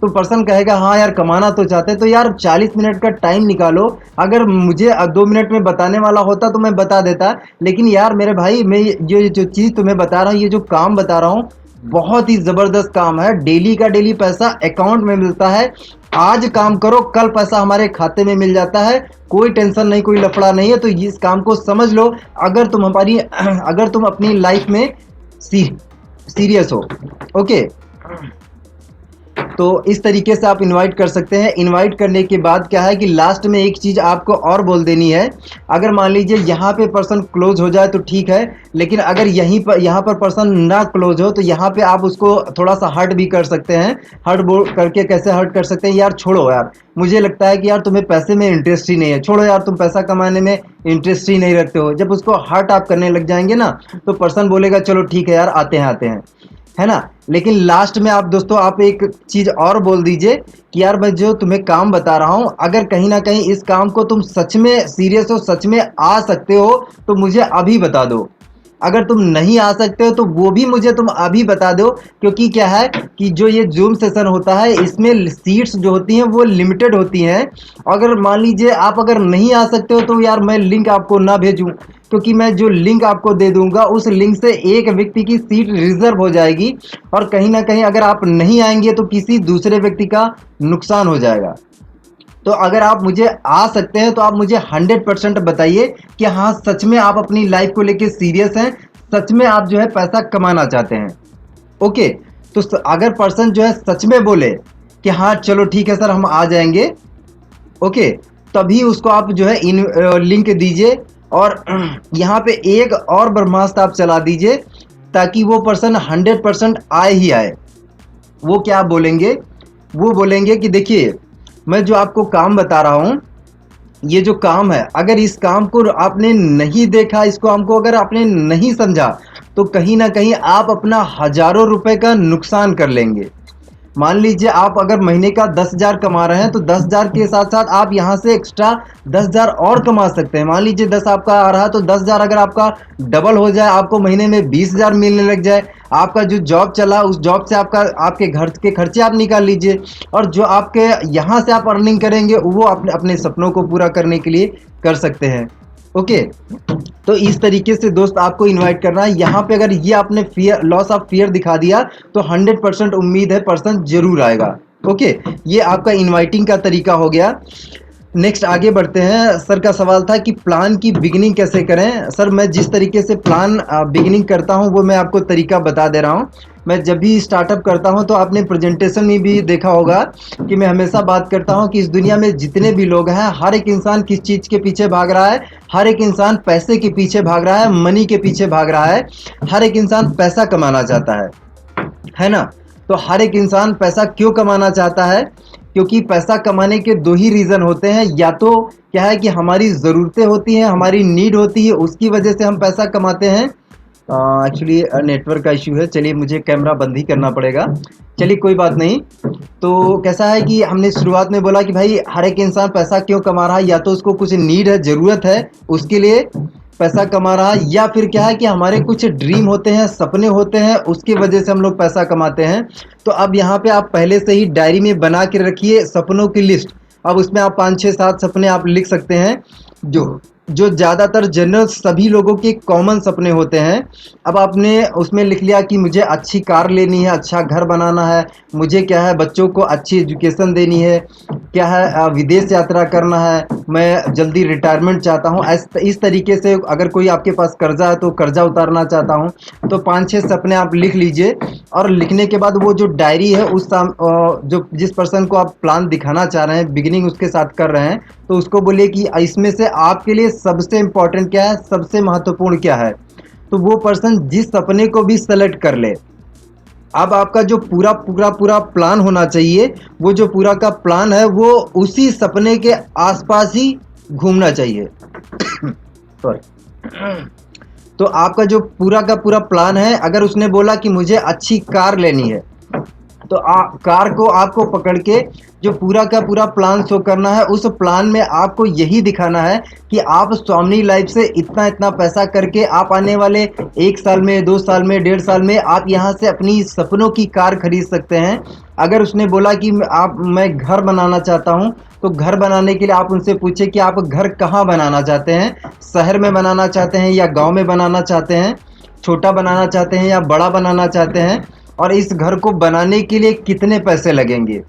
[SPEAKER 1] तो पर्सन कहेगा हाँ यार कमाना तो चाहते हैं, तो यार 40 मिनट का टाइम निकालो। अगर मुझे 2 मिनट में बताने वाला होता तो मैं बता देता, लेकिन यार मेरे भाई मैं ये जो चीज़ तुम्हें बता रहा हूँ, ये जो काम बता रहा हूँ, बहुत ही ज़बरदस्त काम है, डेली का डेली पैसा अकाउंट में मिलता है। आज काम करो, कल पैसा हमारे खाते में मिल जाता है, कोई टेंशन नहीं, कोई लफड़ा नहीं है। तो इस काम को समझ लो, अगर तुम हमारी अगर तुम अपनी लाइफ में सीरियस हो। ओके, तो इस तरीके से आप इनवाइट कर सकते हैं। इनवाइट करने के बाद क्या है कि लास्ट में एक चीज़ आपको और बोल देनी है। अगर मान लीजिए यहाँ पे पर्सन क्लोज हो जाए तो ठीक है, लेकिन अगर यहाँ पर पर्सन ना क्लोज हो तो यहाँ पे आप उसको थोड़ा सा हर्ट भी कर सकते हैं। हर्ट बोल करके कैसे हर्ट कर सकते हैं, यार छोड़ो यार, मुझे लगता है कि यार तुम्हें पैसे में इंटरेस्ट ही नहीं है, छोड़ो यार, तुम पैसा कमाने में इंटरेस्ट ही नहीं रखते हो। जब उसको हर्ट आप करने लग जाएंगे ना, तो पर्सन बोलेगा चलो ठीक है यार, आते हैं, है ना। लेकिन लास्ट में आप दोस्तों आप एक चीज़ और बोल दीजिए कि यार मैं जो तुम्हें काम बता रहा हूँ, अगर कहीं ना कहीं इस काम को तुम सच में सीरियस हो, सच में आ सकते हो, तो मुझे अभी बता दो। अगर तुम नहीं आ सकते हो तो वो भी मुझे तुम अभी बता दो, क्योंकि क्या है कि जो ये जूम सेशन होता है इसमें सीट्स जो होती हैं वो लिमिटेड होती हैं। अगर मान लीजिए आप अगर नहीं आ सकते हो तो यार मैं लिंक आपको ना भेजूं, क्योंकि मैं जो लिंक आपको दे दूंगा उस लिंक से एक व्यक्ति की सीट रिजर्व हो जाएगी, और कहीं ना कहीं अगर आप नहीं आएंगे तो किसी दूसरे व्यक्ति का नुकसान हो जाएगा। तो अगर आप मुझे आ सकते हैं तो आप मुझे 100% बताइए कि हाँ सच में आप अपनी लाइफ को लेके सीरियस हैं, सच में आप जो है पैसा कमाना चाहते हैं। ओके, तो अगर पर्सन जो है सच में बोले कि हाँ चलो ठीक है सर हम आ जाएंगे, ओके, तभी उसको आप जो है इन लिंक दीजिए, और यहाँ पे एक और ब्रह्मास्त्र आप चला दीजिए ताकि वो पर्सन 100% आए ही आए। वो क्या बोलेंगे, वो बोलेंगे कि देखिए मैं जो आपको काम बता रहा हूँ, ये जो काम है, अगर इस काम को आपने नहीं देखा, इसको हमको अगर आपने नहीं समझा, तो कहीं ना कहीं आप अपना हजारों रुपए का नुकसान कर लेंगे। मान लीजिए आप अगर महीने का 10,000 कमा रहे हैं तो 10,000 के साथ साथ आप यहाँ से एक्स्ट्रा 10,000 और कमा सकते हैं। मान लीजिए 10 आपका आ रहा है तो 10,000 अगर आपका डबल हो जाए, आपको महीने में 20,000 मिलने लग जाए, आपका जो जॉब चला उस जॉब से आपका आपके घर के खर्चे आप निकाल लीजिए, और जो आपके यहाँ से आप अर्निंग करेंगे वो अपने अपने सपनों को पूरा करने के लिए कर सकते हैं। ओके, तो इस तरीके से दोस्त आपको इनवाइट करना है। यहाँ पे अगर ये आपने फियर, लॉस ऑफ फियर दिखा दिया तो 100% उम्मीद है पर्सन जरूर आएगा। ओके, ये आपका इनवाइटिंग का तरीका हो गया। नेक्स्ट आगे बढ़ते हैं। सर का सवाल था कि प्लान की बिगिनिंग कैसे करें। सर मैं जिस तरीके से प्लान बिगिनिंग करता हूं वो मैं आपको तरीका बता दे रहा हूं। मैं जब भी स्टार्टअप करता हूं तो आपने प्रेजेंटेशन में भी देखा होगा कि मैं हमेशा बात करता हूं कि इस दुनिया में जितने भी लोग हैं, हर एक इंसान किस चीज़ के पीछे भाग रहा है? हर एक इंसान पैसे के पीछे भाग रहा है, मनी के पीछे भाग रहा है। हर एक इंसान पैसा कमाना चाहता है ना? तो हर एक इंसान पैसा क्यों कमाना चाहता है? क्योंकि पैसा कमाने के दो ही रीज़न होते हैं। या तो क्या है कि हमारी ज़रूरतें होती हैं, हमारी नीड होती है, उसकी वजह से हम पैसा कमाते हैं। एक्चुअली नेटवर्क का इश्यू है, चलिए मुझे कैमरा बंद ही करना पड़ेगा। चलिए कोई बात नहीं। तो कैसा है कि हमने शुरुआत में बोला कि भाई हर एक इंसान पैसा क्यों कमा रहा है? या तो उसको कुछ नीड है, ज़रूरत है, उसके लिए पैसा कमा रहा है, या फिर क्या है कि हमारे कुछ ड्रीम होते हैं, सपने होते हैं, उसकी वजह से हम लोग पैसा कमाते हैं। तो अब यहाँ पे आप पहले से ही डायरी में बना के रखिए सपनों की लिस्ट। अब उसमें आप 5 6 7 सपने आप लिख सकते हैं, जो जो ज़्यादातर जनरल सभी लोगों के कॉमन सपने होते हैं। अब आपने उसमें लिख लिया कि मुझे अच्छी कार लेनी है, अच्छा घर बनाना है, मुझे क्या है बच्चों को अच्छी एजुकेशन देनी है, क्या है विदेश यात्रा करना है, मैं जल्दी रिटायरमेंट चाहता हूँ। इस तरीके से अगर कोई आपके पास कर्जा है तो कर्जा उतारना चाहता हूँ। तो 5 6 सपने आप लिख लीजिए, और लिखने के बाद वो जो डायरी है जो जिस पर्सन को आप प्लान दिखाना चाह रहे हैं, बिगिनिंग उसके साथ कर रहे हैं, तो उसको बोलिए कि इसमें से आपके लिए सबसे इम्पोर्टेंट क्या है, सबसे महत्वपूर्ण क्या है। तो वो पर्सन जिस सपने को भी सेलेक्ट कर ले। अब आपका जो पूरा पूरा पूरा प्लान होना चाहिए, वो जो पूरा का प्लान है वो उसी सपने के आसपास ही घूमना चाहिए। सॉरी। तो आपका जो पूरा का पूरा प्लान है, अगर उसने बोला कि मुझे अच्छी कार लेनी है, तो कार को आपको पकड़ के जो पूरा का पूरा प्लान शो करना है, उस प्लान में आपको यही दिखाना है कि आप स्वामी लाइफ से इतना इतना पैसा करके आप आने वाले 1 साल में, 2 साल में, 1.5 साल में आप यहाँ से अपनी सपनों की कार खरीद सकते हैं। अगर उसने बोला कि मैं घर बनाना चाहता हूँ, तो घर बनाने के लिए आप उनसे पूछे कि आप घर कहाँ बनाना चाहते हैं? शहर में बनाना चाहते हैं या गाँव में बनाना चाहते हैं? छोटा बनाना चाहते हैं या बड़ा बनाना चाहते हैं? और इस घर को बनाने के लिए कितने पैसे लगेंगे?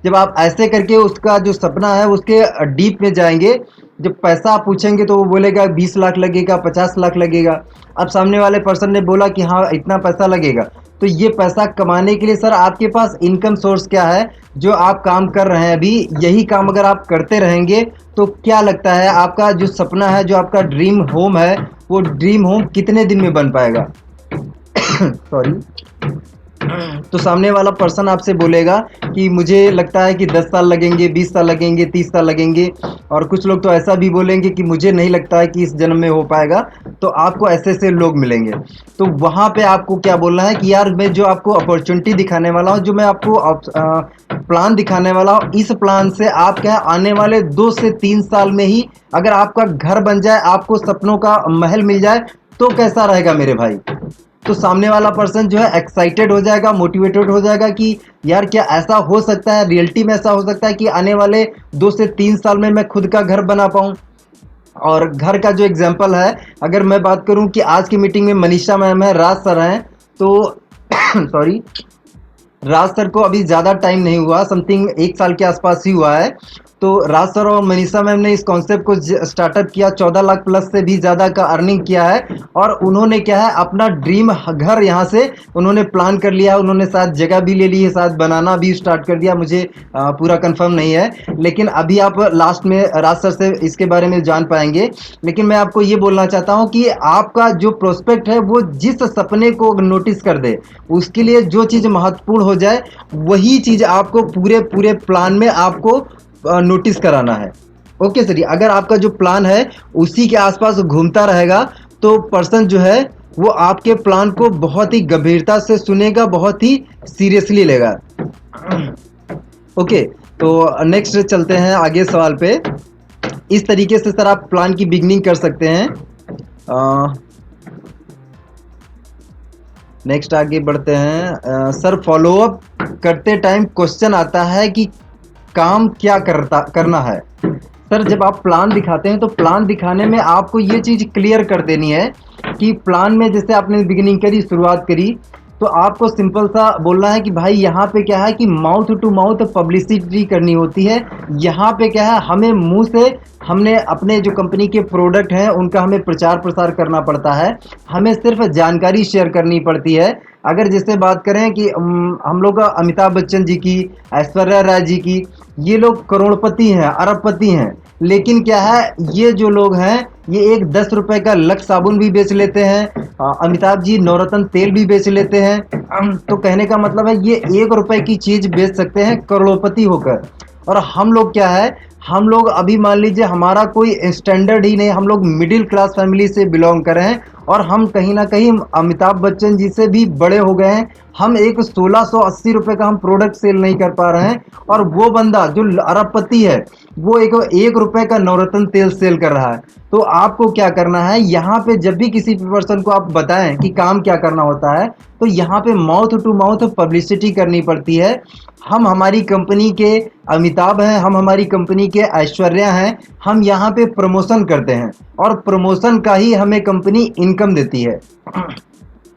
[SPEAKER 1] जब आप ऐसे करके उसका जो सपना है उसके डीप में जाएंगे, जब पैसा आप पूछेंगे तो वो बोलेगा 20 लाख लगेगा, 50 लाख लगेगा। अब सामने वाले पर्सन ने बोला कि हाँ इतना पैसा लगेगा, तो ये पैसा कमाने के लिए सर आपके पास इनकम सोर्स क्या है? जो आप काम कर रहे हैं अभी, यही काम अगर आप करते रहेंगे तो क्या लगता है आपका जो सपना है, जो आपका ड्रीम होम है, वो ड्रीम होम कितने दिन में बन पाएगा? सॉरी। तो सामने वाला पर्सन आपसे बोलेगा कि मुझे लगता है कि 10 साल लगेंगे, 20 साल लगेंगे, 30 साल लगेंगे, और कुछ लोग तो ऐसा भी बोलेंगे कि मुझे नहीं लगता है कि इस जन्म में हो पाएगा। तो आपको ऐसे ऐसे लोग मिलेंगे। तो वहाँ पे आपको क्या बोलना है कि यार मैं जो आपको अपॉर्चुनिटी दिखाने वाला हूँ, जो मैं आपको प्लान दिखाने वाला हूँ, इस प्लान से आप क्या आने वाले 2 से 3 साल में ही अगर आपका घर बन जाए, आपको सपनों का महल मिल जाए, तो कैसा रहेगा मेरे भाई? तो सामने वाला पर्सन जो है एक्साइटेड हो जाएगा, मोटिवेटेड हो जाएगा कि यार क्या ऐसा हो सकता है, रियलिटी में ऐसा हो सकता है कि आने वाले 2 से 3 साल में मैं खुद का घर बना पाऊँ। और घर का जो एग्जांपल है, अगर मैं बात करूं कि आज की मीटिंग में मनीषा मैम है, राज सर हैं, तो सॉरी, राज सर को अभी ज़्यादा टाइम नहीं हुआ, समथिंग 1 साल के आसपास ही हुआ है। तो राज सर और मनीषा मैम ने इस कॉन्सेप्ट को स्टार्टअप किया, 14 लाख प्लस से भी ज़्यादा का अर्निंग किया है। और उन्होंने क्या है अपना ड्रीम घर यहाँ से उन्होंने प्लान कर लिया, उन्होंने शायद जगह भी ले ली है, शायद बनाना भी स्टार्ट कर दिया, मुझे पूरा कंफर्म नहीं है। लेकिन अभी आप लास्ट में राज सर से इसके बारे में जान पाएंगे। लेकिन मैं आपको ये बोलना चाहता हूँ कि आपका जो प्रोस्पेक्ट है वो जिस सपने को नोटिस कर दे, उसके लिए जो चीज़ महत्वपूर्ण हो जाए, वही चीज़ आपको पूरे पूरे प्लान में आपको नोटिस कराना है। ओके सर, अगर आपका जो प्लान है उसी के आसपास घूमता रहेगा, तो पर्सन जो है वो आपके प्लान को बहुत ही गंभीरता से सुनेगा, बहुत ही सीरियसली लेगा। ओके, तो नेक्स्ट चलते हैं आगे सवाल पे। इस तरीके से सर आप प्लान की बिगनिंग कर सकते हैं। नेक्स्ट आगे बढ़ते हैं। सर फॉलोअप करते टाइम क्वेश्चन आता है कि काम क्या करना है। सर जब आप प्लान दिखाते हैं तो प्लान दिखाने में आपको ये चीज़ क्लियर कर देनी है कि प्लान में जैसे आपने बिगिनिंग करी, शुरुआत करी, तो आपको सिंपल सा बोलना है कि भाई यहाँ पे क्या है कि माउथ टू माउथ पब्लिसिटी करनी होती है। यहाँ पे क्या है, हमें मुंह से हमने अपने जो कंपनी के प्रोडक्ट हैं उनका हमें प्रचार प्रसार करना पड़ता है। हमें सिर्फ जानकारी शेयर करनी पड़ती है। अगर जैसे बात करें कि हम लोग अमिताभ बच्चन जी की, ऐश्वर्या राय जी की, ये लोग करोड़पति हैं, अरबपति हैं, लेकिन क्या है, ये जो लोग हैं ये एक 10 रुपए का लक्स साबुन भी बेच लेते हैं। अमिताभ जी नवरत्न तेल भी बेच लेते हैं। तो कहने का मतलब है ये 1 रुपए की चीज बेच सकते हैं करोड़पति होकर। और हम लोग क्या है, हम लोग अभी मान लीजिए हमारा कोई स्टैंडर्ड ही नहीं, हम लोग मिडिल क्लास फैमिली से बिलोंग कर रहे हैं और हम कहीं ना कहीं अमिताभ बच्चन जी से भी बड़े हो गए हैं। हम एक 1680 रुपए का हम प्रोडक्ट सेल नहीं कर पा रहे हैं और वो बंदा जो अरबपति है वो 1 रुपए का नवरत्न तेल सेल कर रहा है। तो आपको क्या करना है, यहाँ पे जब भी किसी पर्सन को आप बताएं कि काम क्या करना होता है, तो यहाँ पे माउथ टू माउथ पब्लिसिटी करनी पड़ती है। हम हमारी कंपनी के अमिताभ हैं, हम हमारी कंपनी के ऐश्वर्या हैं, हम यहाँ पे प्रमोशन करते हैं और प्रमोशन का ही हमें कंपनी इनकम देती है।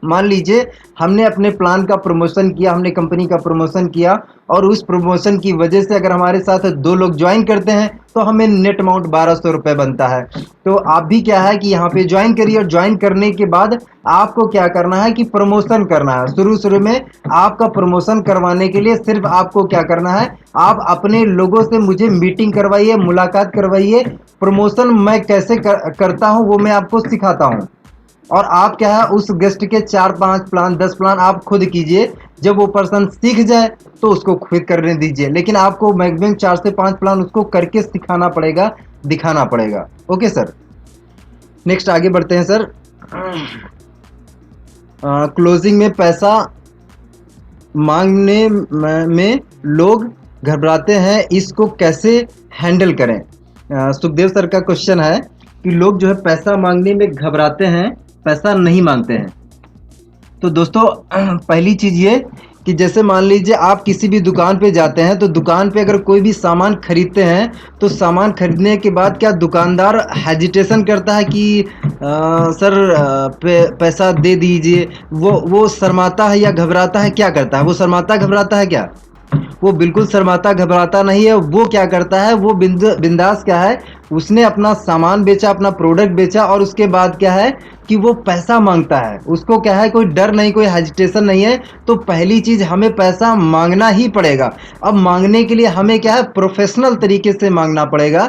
[SPEAKER 1] मान लीजिए हमने अपने प्लान का प्रमोशन किया, हमने कंपनी का प्रमोशन किया और उस प्रमोशन की वजह से अगर हमारे साथ 2 लोग ज्वाइन करते हैं तो हमें नेट अमाउंट 1200 रुपये बनता है। तो आप भी क्या है कि यहाँ पे ज्वाइन करिए और ज्वाइन करने के बाद आपको क्या करना है कि प्रमोशन करना है। शुरू शुरू में आपका प्रमोशन करवाने के लिए सिर्फ आपको क्या करना है, आप अपने लोगों से मुझे मीटिंग करवाइए, मुलाकात करवाइए। प्रमोशन मैं कैसे करता हूँ वो मैं आपको सिखाता हूँ। और आप क्या है उस गेस्ट के 4-5 प्लान 10 प्लान आप खुद कीजिए। जब वो पर्सन सीख जाए तो उसको खुद करने दीजिए, लेकिन आपको मैक्सिमम 4 से 5 प्लान उसको करके सिखाना पड़ेगा, दिखाना पड़ेगा। ओके सर, नेक्स्ट आगे बढ़ते हैं सर। क्लोजिंग में पैसा मांगने में लोग घबराते हैं, इसको कैसे हैंडल करें। सुखदेव सर का क्वेश्चन है कि लोग जो है पैसा मांगने में घबराते हैं, पैसा नहीं मांगते हैं। तो दोस्तों पहली चीज़ ये कि जैसे मान लीजिए आप किसी भी दुकान पे जाते हैं तो दुकान पे अगर कोई भी सामान खरीदते हैं तो सामान खरीदने के बाद क्या दुकानदार हेजिटेशन करता है कि सर पैसा दे दीजिए, वो शर्माता है या घबराता है, क्या करता है, वो शर्माता घबराता है क्या? वो बिल्कुल शर्माता घबराता नहीं है। वो क्या करता है, वो बिंदास क्या है, उसने अपना सामान बेचा, अपना प्रोडक्ट बेचा और उसके बाद क्या है कि वो पैसा मांगता है। उसको क्या है, कोई डर नहीं, कोई हेजिटेशन नहीं है। तो पहली चीज़ हमें पैसा मांगना ही पड़ेगा। अब मांगने के लिए हमें क्या है, प्रोफेशनल तरीके से मांगना पड़ेगा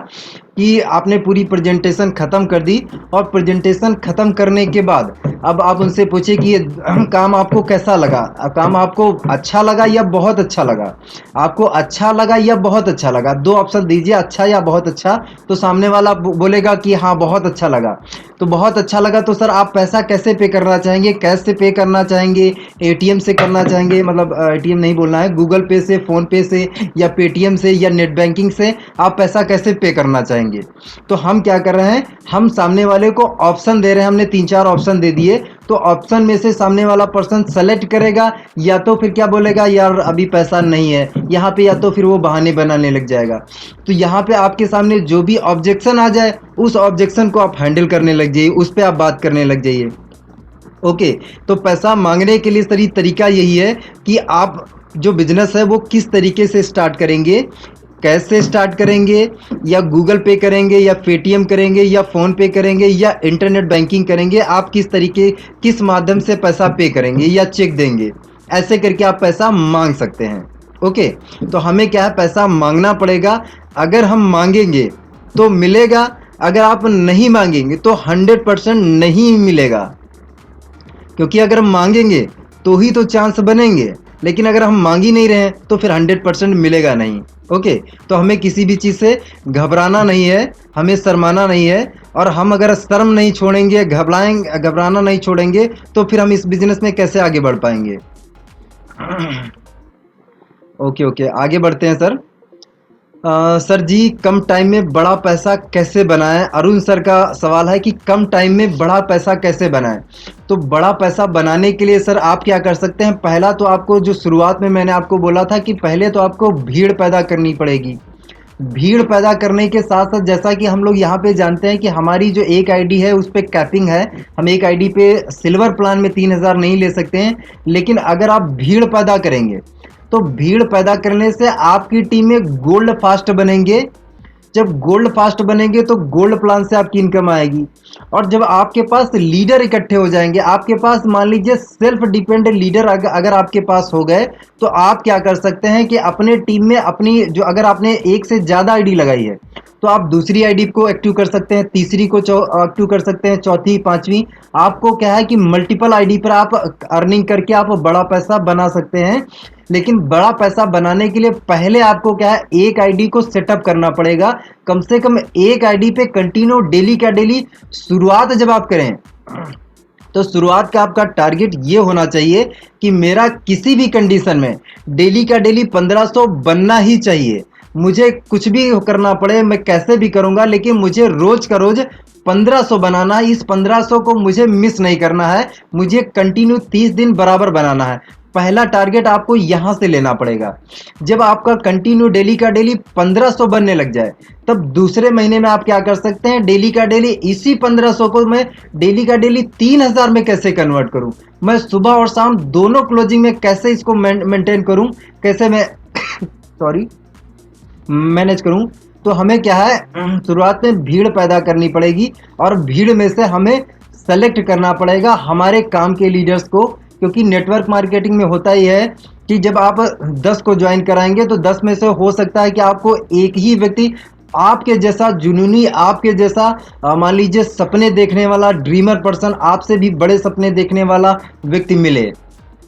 [SPEAKER 1] कि आपने पूरी प्रेजेंटेशन ख़त्म कर दी और प्रेजेंटेशन ख़त्म करने के बाद अब आप उनसे पूछे कि ये काम आपको कैसा लगा, काम आपको अच्छा लगा या बहुत अच्छा लगा, आपको अच्छा लगा या बहुत अच्छा लगा, 2 ऑप्शन दीजिए, अच्छा या बहुत अच्छा। तो सामने वाला बोलेगा कि हाँ बहुत अच्छा लगा। तो बहुत अच्छा लगा तो सर आप पैसा कैसे पे करना चाहेंगे, कैश से पे करना चाहेंगे, एटीएम से करना चाहेंगे, मतलब एटीएम नहीं बोलना है, गूगल पे से, फ़ोन पे से या पेटीएम से या नेट बैंकिंग से आप पैसा कैसे पे करना चाहेंगे। तो हम क्या कर रहे हैं, हम सामने वाले को ऑप्शन दे रहे हैं, हमने 3-4 ऑप्शन दे दिए। तो ऑप्शन में से सामने वाला पर्सन सेलेक्ट करेगा, या तो फिर क्या बोलेगा यार अभी पैसा नहीं है यहाँ पे, या तो फिर वो बहाने बनाने लग जाएगा। तो यहाँ पे आपके सामने जो भी ऑब्जेक्शन आ जाए उस ऑब्जेक्शन को आप हैंडल करने लग जाइए, उस पर आप बात करने लग जाइए। ओके, तो पैसा मांगने के लिए सही तरीका यही है कि आप जो बिजनेस है वो किस तरीके से स्टार्ट करेंगे, कैश से स्टार्ट करेंगे या गूगल पे करेंगे या पेटीएम करेंगे या फ़ोन पे करेंगे या इंटरनेट बैंकिंग करेंगे, आप किस तरीके, किस माध्यम से पैसा पे करेंगे या चेक देंगे, ऐसे करके आप पैसा मांग सकते हैं। ओके, तो हमें क्या है, पैसा मांगना पड़ेगा। अगर हम मांगेंगे तो मिलेगा, अगर आप नहीं मांगेंगे तो 100% नहीं मिलेगा। क्योंकि अगर हम मांगेंगे तो ही तो चांस बनेंगे, लेकिन अगर हम मांग ही नहीं रहे हैं तो फिर 100% मिलेगा नहीं। ओके, तो हमें किसी भी चीज़ से घबराना नहीं है, हमें शर्माना नहीं है। और हम अगर शर्म नहीं छोड़ेंगे, घबराना नहीं छोड़ेंगे तो फिर हम इस बिज़नेस में कैसे आगे बढ़ पाएंगे। ओके ओके, आगे बढ़ते हैं सर। सर जी, कम टाइम में बड़ा पैसा कैसे बनाएं? अरुण सर का सवाल है कि कम टाइम में बड़ा पैसा कैसे बनाएं? तो बड़ा पैसा बनाने के लिए सर आप क्या कर सकते हैं? पहला तो आपको, जो शुरुआत में मैंने आपको बोला था कि पहले तो आपको भीड़ पैदा करनी पड़ेगी। भीड़ पैदा करने के साथ साथ, जैसा कि हम लोग यहाँ पे जानते हैं कि हमारी जो एक आईडी है उस पे कैपिंग है। हम एक आईडी पे सिल्वर प्लान में 3,000 नहीं ले सकते हैं। लेकिन अगर आप भीड़ पैदा करेंगे तो भीड़ पैदा करने से आपकी टीम में गोल्ड फास्ट बनेंगे। जब गोल्ड फास्ट बनेंगे तो गोल्ड प्लान से आपकी इनकम आएगी। और जब आपके पास लीडर इकट्ठे हो जाएंगे, आपके पास मान लीजिए सेल्फ डिपेंडेंट लीडर अगर आपके पास हो गए, तो आप क्या कर सकते हैं कि अपने टीम में अपनी जो, अगर आपने एक से ज़्यादा आईडी लगाई है तो आप दूसरी आईडी को एक्टिव कर सकते हैं, तीसरी को एक्टिव कर सकते हैं, चौथी, पांचवी। आपको क्या है कि मल्टीपल आईडी पर आप अर्निंग करके आप बड़ा पैसा बना सकते हैं। लेकिन बड़ा पैसा बनाने के लिए पहले आपको क्या है, एक आईडी को सेटअप करना पड़ेगा। कम से कम एक आईडी पे कंटिन्यू डेली का डेली शुरुआत जब आप करें तो शुरुआत का आपका टारगेट ये होना चाहिए कि मेरा किसी भी कंडीशन में डेली का डेली 1500 बनना ही चाहिए। मुझे कुछ भी करना पड़े, मैं कैसे भी करूंगा, लेकिन मुझे रोज का रोज 1500 बनाना है। इस 1500 को मुझे मिस नहीं करना है, मुझे कंटिन्यू 30 दिन बराबर बनाना है। पहला टारगेट आपको यहां से लेना पड़ेगा। जब आपका कंटिन्यू डेली का डेली 1500 बनने लग जाए, तब दूसरे महीने में आप क्या कर सकते हैं, डेली का डेली इसी 1500 को मैं डेली का डेली 3000 में कैसे कन्वर्ट करूं, मैं सुबह और शाम दोनों क्लोजिंग में कैसे इसको मेंटेन करूं, कैसे मैं सॉरी मैनेज करूं। तो हमें क्या है, शुरुआत में भीड़ पैदा करनी पड़ेगी और भीड़ में से हमें सेलेक्ट करना पड़ेगा हमारे काम के लीडर्स को। क्योंकि नेटवर्क मार्केटिंग में होता ही है कि जब आप 10 को ज्वाइन कराएंगे तो 10 में से हो सकता है कि आपको एक ही व्यक्ति आपके जैसा जुनूनी, आपके जैसा मान लीजिए सपने देखने वाला, ड्रीमर पर्सन, आपसे भी बड़े सपने देखने वाला व्यक्ति मिले,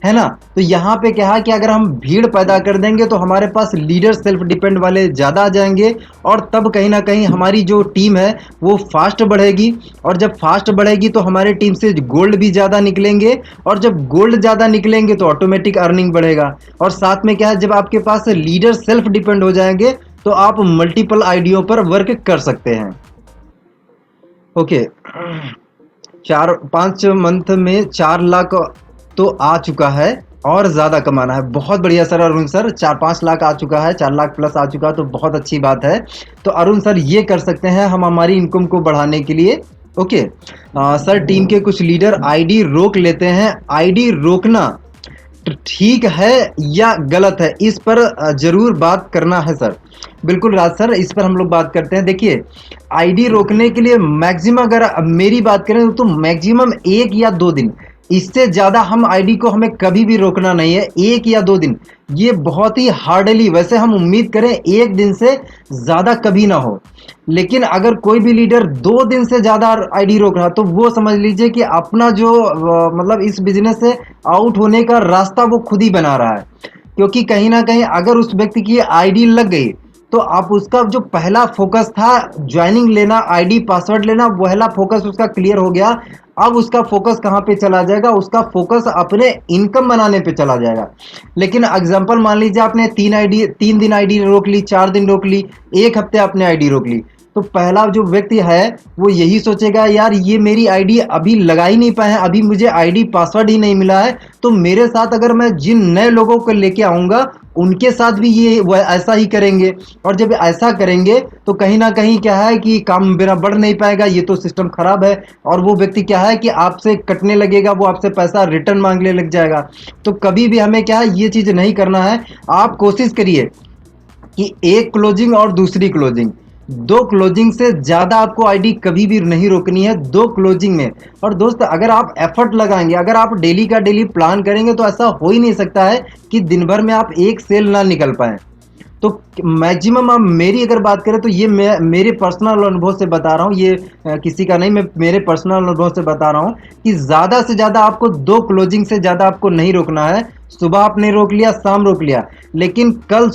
[SPEAKER 1] है ना। तो यहाँ पे क्या है कि अगर हम भीड़ पैदा कर देंगे तो हमारे पास लीडर सेल्फ डिपेंड वाले ज़्यादा आ जाएंगे और तब कहीं ना कहीं हमारी जो टीम है वो फास्ट बढ़ेगी। और जब फास्ट बढ़ेगी तो हमारे टीम से गोल्ड भी ज़्यादा निकलेंगे और जब गोल्ड ज़्यादा निकलेंगे तो ऑटोमेटिक अर्निंग बढ़ेगा। और साथ में क्या है, जब आपके पास लीडर सेल्फ डिपेंड हो जाएंगे तो आप मल्टीपल आईडियों पर वर्क कर सकते हैं। ओके, 4-5 मंथ में 4 लाख तो आ चुका है और ज़्यादा कमाना है। बहुत बढ़िया सर, अरुण सर 4-5 लाख आ चुका है, 4 लाख प्लस आ चुका है, तो बहुत अच्छी बात है। तो अरुण सर ये कर सकते हैं हम हमारी इनकम को बढ़ाने के लिए। ओके सर, टीम के कुछ लीडर आईडी रोक लेते हैं, आईडी रोकना ठीक है या गलत है, इस पर जरूर बात करना है सर। बिल्कुल राज सर, इस पर हम लोग बात करते हैं। देखिए, आईडी रोकने के लिए मैक्सिमम, अगर मेरी बात करें तो मैक्सिमम 1 या 2 दिन, इससे ज़्यादा हम आईडी को हमें कभी भी रोकना नहीं है। 1 या 2 दिन ये बहुत ही हार्डली, वैसे हम उम्मीद करें 1 दिन से ज़्यादा कभी ना हो। लेकिन अगर कोई भी लीडर 2 दिन से ज़्यादा आईडी रोक रहा तो वो समझ लीजिए कि अपना जो मतलब इस बिजनेस से आउट होने का रास्ता वो खुद ही बना रहा है। क्योंकि कहीं ना कहीं अगर उस व्यक्ति की आईडी लग गई तो आप उसका जो पहला फोकस था ज्वाइनिंग लेना, आईडी पासवर्ड लेना, पहला फोकस उसका क्लियर हो गया। अब उसका फोकस कहाँ पे चला जाएगा, उसका फोकस अपने इनकम बनाने पे चला जाएगा। लेकिन एग्जांपल मान लीजिए आपने 3 दिन आईडी रोक ली, 4 दिन रोक ली, 1 हफ्ते आपने आईडी रोक ली, तो पहला जो व्यक्ति है वो यही सोचेगा, यार ये मेरी आईडी अभी लगा ही नहीं पाए हैं, अभी मुझे आईडी पासवर्ड ही नहीं मिला है, तो मेरे साथ अगर मैं जिन नए लोगों को लेके आऊँगा उनके साथ भी ये ऐसा ही करेंगे। और जब ऐसा करेंगे तो कहीं ना कहीं क्या है कि काम मेरा बढ़ नहीं पाएगा, ये तो सिस्टम खराब है। और वो व्यक्ति क्या है कि आपसे कटने लगेगा, वो आपसे पैसा रिटर्न मांगने लग जाएगा। तो कभी भी हमें क्या है, ये चीज़ नहीं करना है। आप कोशिश करिए कि एक क्लोजिंग और दूसरी क्लोजिंग, 2 क्लोजिंग से ज़्यादा आपको आईडी कभी भी नहीं रोकनी है, 2 क्लोजिंग में। और दोस्त, अगर आप एफर्ट लगाएंगे, अगर आप डेली का डेली प्लान करेंगे तो ऐसा हो ही नहीं सकता है कि दिन भर में आप एक सेल ना निकल पाए। तो मैक्सिमम आप मेरी अगर बात करें तो ये मैं मेरे पर्सनल अनुभव से बता रहा हूँ, ये किसी का नहीं, मैं मेरे पर्सनल अनुभव से बता रहा हूँ कि ज़्यादा से ज़्यादा आपको 2 क्लोजिंग से ज़्यादा आपको नहीं रोकना है। सुबह आपने रोक लिया, शाम रोक लिया, लेकिन कल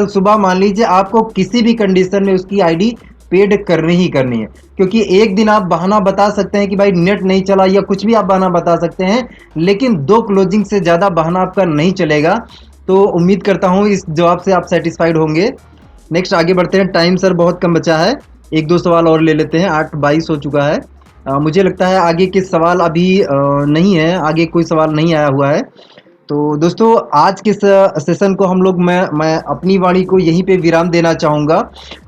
[SPEAKER 1] सुबह मान लीजिए आपको किसी भी कंडीशन में उसकी आईडी पेड करनी ही करनी है। क्योंकि एक दिन आप बहाना बता सकते हैं कि भाई नेट नहीं चला या कुछ भी आप बहाना बता सकते हैं, लेकिन 2 क्लोजिंग से ज़्यादा बहाना आपका नहीं चलेगा। तो उम्मीद करता हूँ इस जवाब से आप सेटिस्फाइड होंगे। नेक्स्ट आगे बढ़ते हैं। टाइम सर बहुत कम बचा है, एक दो सवाल और ले लेते हैं, 8:22 हो चुका है। मुझे लगता है आगे के सवाल अभी नहीं है, आगे कोई सवाल नहीं आया हुआ है। तो दोस्तों आज के सेशन को हम लोग मैं अपनी वाणी को यहीं पे विराम देना चाहूँगा